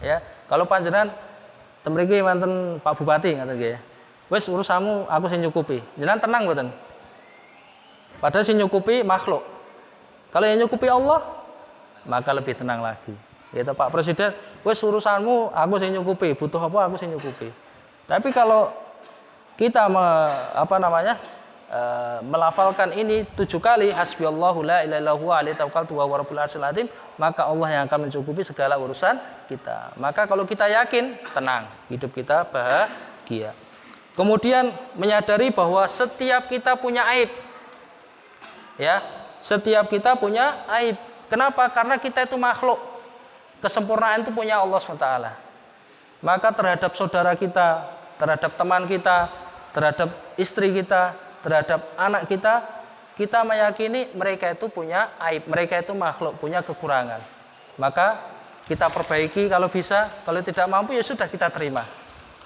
[SPEAKER 1] Ya, kalau panjenengan temriki manten Pak Bupati ngaten nggih. Wis urusanmu aku sing nyukupi. Jenengan tenang mboten? Padahal sing nyukupi makhluk. Kalau yang nyukupi Allah, maka lebih tenang lagi. Yaitu Pak Presiden, wis urusanmu aku sing nyukupi, butuh apa aku sing nyukupi. Tapi kalau kita melafalkan ini 7 kali, hasbiyallahu la ilaha illa huwa alaihi tawakkaltu wa huwa rabbul arsyil azim, maka Allah yang akan mencukupi segala urusan kita. Maka kalau kita yakin, tenang, hidup kita bahagia. Kemudian menyadari bahwa setiap kita punya aib. Ya, setiap kita punya aib. Kenapa? Karena kita itu makhluk. Kesempurnaan itu punya Allah SWT. Maka terhadap saudara kita, terhadap teman kita, terhadap istri kita, terhadap anak kita, kita meyakini mereka itu punya aib, mereka itu makhluk, punya kekurangan. Maka kita perbaiki kalau bisa, kalau tidak mampu ya sudah kita terima.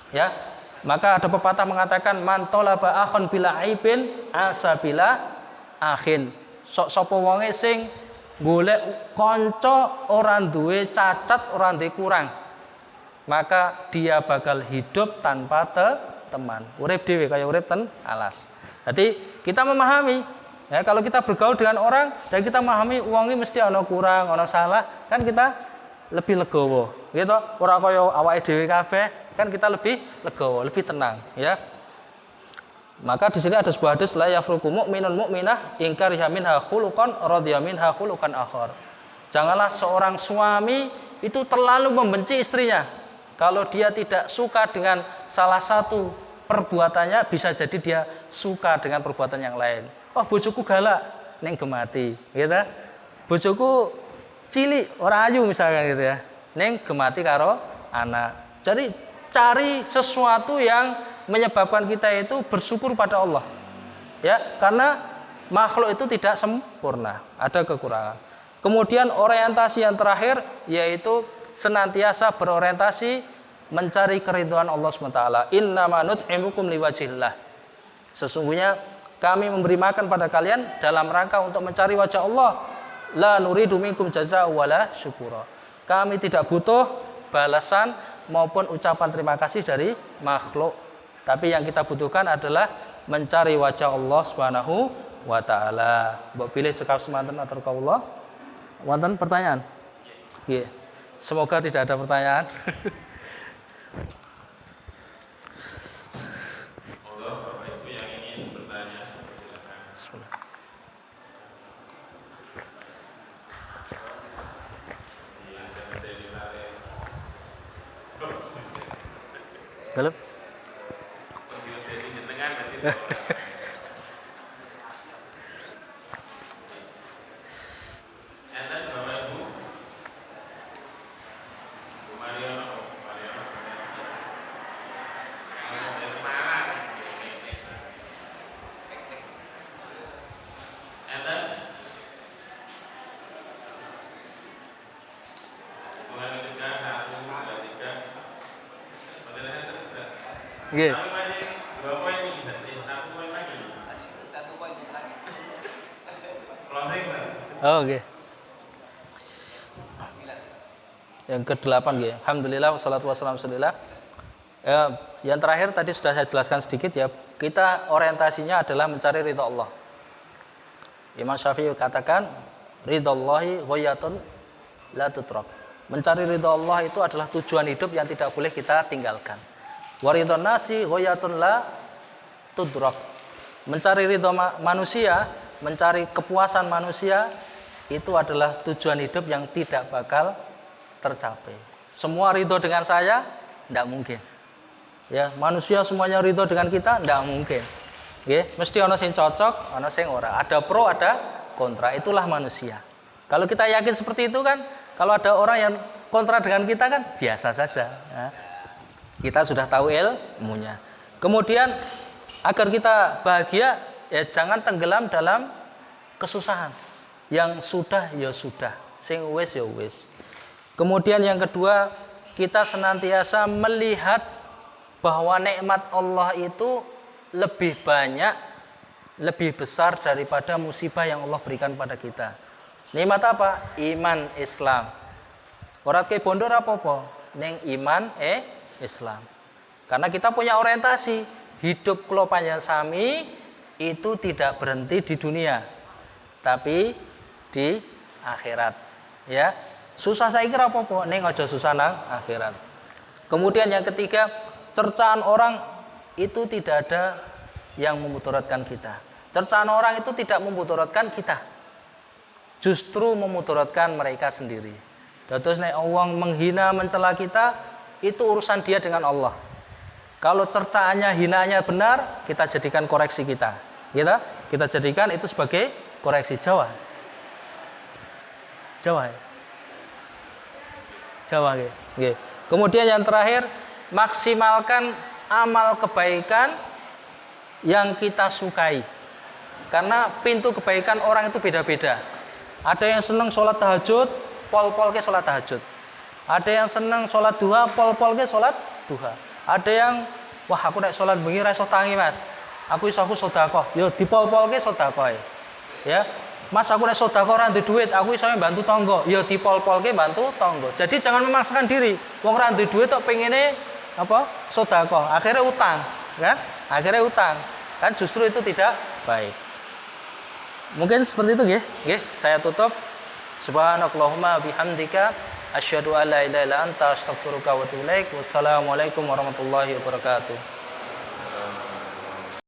[SPEAKER 1] Ya. Maka ada pepatah mengatakan man talaba akhon bila aibin asa bila akhin. Sapa wonge sing golek kanca ora duwe cacat, ora duwe kurang, maka dia bakal hidup tanpa teman. Urip dhewe kaya urip ten alas. Jadi kita memahami, ya, kalau kita bergaul dengan orang dan kita memahami wonge mesti ana kurang, ana salah, kan kita lebih legowo. Gitu, ora kaya awake dhewe kabeh, kan kita lebih legowo, lebih tenang, ya. Maka di sini ada sebuah hadis, la yafruqu mu'minun mu'minah in kariha minha khuluqan radhiya minha khuluqan akhar. Janganlah seorang suami itu terlalu membenci istrinya. Kalau dia tidak suka dengan salah satu perbuatannya, bisa jadi dia suka dengan perbuatan yang lain. Oh, bojoku galak ning gemati, gitu. Bojoku cilik ora ayu misalkan gitu ya. Ning gemati karo anak. Jadi cari sesuatu yang menyebabkan kita itu bersyukur pada Allah. Ya, karena makhluk itu tidak sempurna, ada kekurangan. Kemudian orientasi yang terakhir yaitu senantiasa berorientasi mencari keridhaan Allah SWT. Innama nut'imukum liwajhillah. Sesungguhnya kami memberi makan pada kalian dalam rangka untuk mencari wajah Allah. La nuridu minkum jazaa'an wala syukura. Kami tidak butuh balasan maupun ucapan terima kasih dari makhluk. Tapi yang kita butuhkan adalah mencari wajah Allah Subhanahu wa taala. Mbok pilih sekal semanten atur kawula. Wonten pertanyaan? Nggih. Semoga tidak ada pertanyaan.
[SPEAKER 2] Allah, Bapak Ibu yang ingin bertanya, silakan.
[SPEAKER 1] Halo. Nggih.
[SPEAKER 2] Tapi masih 2 poin nih, jadi 1 poin lagi. Closing lah.
[SPEAKER 1] Oh, nggih. Yang ke-8 nggih. Alhamdulillah wassalatu wassalamu ala Rasulillah. Yang terakhir tadi sudah saya jelaskan sedikit ya. Kita orientasinya adalah mencari ridha Allah. Imam Syafi'i katakan, ridhallahi ghayatun la tutrak. Mencari ridha Allah itu adalah tujuan hidup yang tidak boleh kita tinggalkan. Wa ridhon nasi ghayatun la tudrak. Mencari ridha manusia, mencari kepuasan manusia itu adalah tujuan hidup yang tidak bakal tercapai. Semua ridho dengan saya tidak mungkin. Ya, manusia semuanya ridho dengan kita tidak mungkin. Nggih, mesti ana sing cocok, ana sing ora. Ada pro, ada kontra. Itulah manusia. Kalau kita yakin seperti itu kan, kalau ada orang yang kontra dengan kita kan biasa saja. Ya. Kita sudah tahu ilmunya. Kemudian agar kita bahagia, ya jangan tenggelam dalam kesusahan. Yang sudah ya sudah, sing wis ya wis. Kemudian yang kedua, kita senantiasa melihat bahwa nikmat Allah itu lebih banyak, lebih besar daripada musibah yang Allah berikan pada kita. Nikmat apa? Iman Islam. Ora ke bondo apa-apa, ning iman Islam. Karena kita punya orientasi, hidup kula panjenengan sami itu tidak berhenti di dunia, tapi di akhirat. Ya. Susah saiki ora apa-apa, ning aja susah nang akhirat. Kemudian yang ketiga, cercaan orang itu tidak ada yang memudaratkan kita. Cercaan orang itu tidak memudaratkan kita. Justru memudaratkan mereka sendiri. Terus nek wong menghina, mencela kita, itu urusan dia dengan Allah. Kalau cercaannya, hinaannya benar, kita jadikan koreksi kita. Kita jadikan itu sebagai koreksi. Jawa. Nggih. Kemudian yang terakhir, maksimalkan amal kebaikan yang kita sukai. Karena pintu kebaikan orang itu beda-beda. Ada yang senang sholat tahajud, pol-pol ke sholat tahajud. Ada yang senang sholat duha, pol-pol ke sholat duha. Ada yang, wah aku nek sholat bengi ra iso tangi Mas. Aku sedekah. Yo dipol-pol ke sedekah. Ya. Mas aku nek sedekah ora ndek duit, aku iso bantu tangga. Ya dipol-pol ke bantu tangga. Jadi jangan memaksakan diri. Wong ora ndek duit tok pengene apa? Sedekah. Akhirnya utang, kan? Akhirnya utang. Kan justru itu tidak baik. Mungkin seperti itu nggih. Nggih, saya tutup. Subhanakallahumma bihamdika asyhadu an la ilaha illa anta astaghfiruka wa atubu ilaik. Wassalamualaikum warahmatullahi wabarakatuh.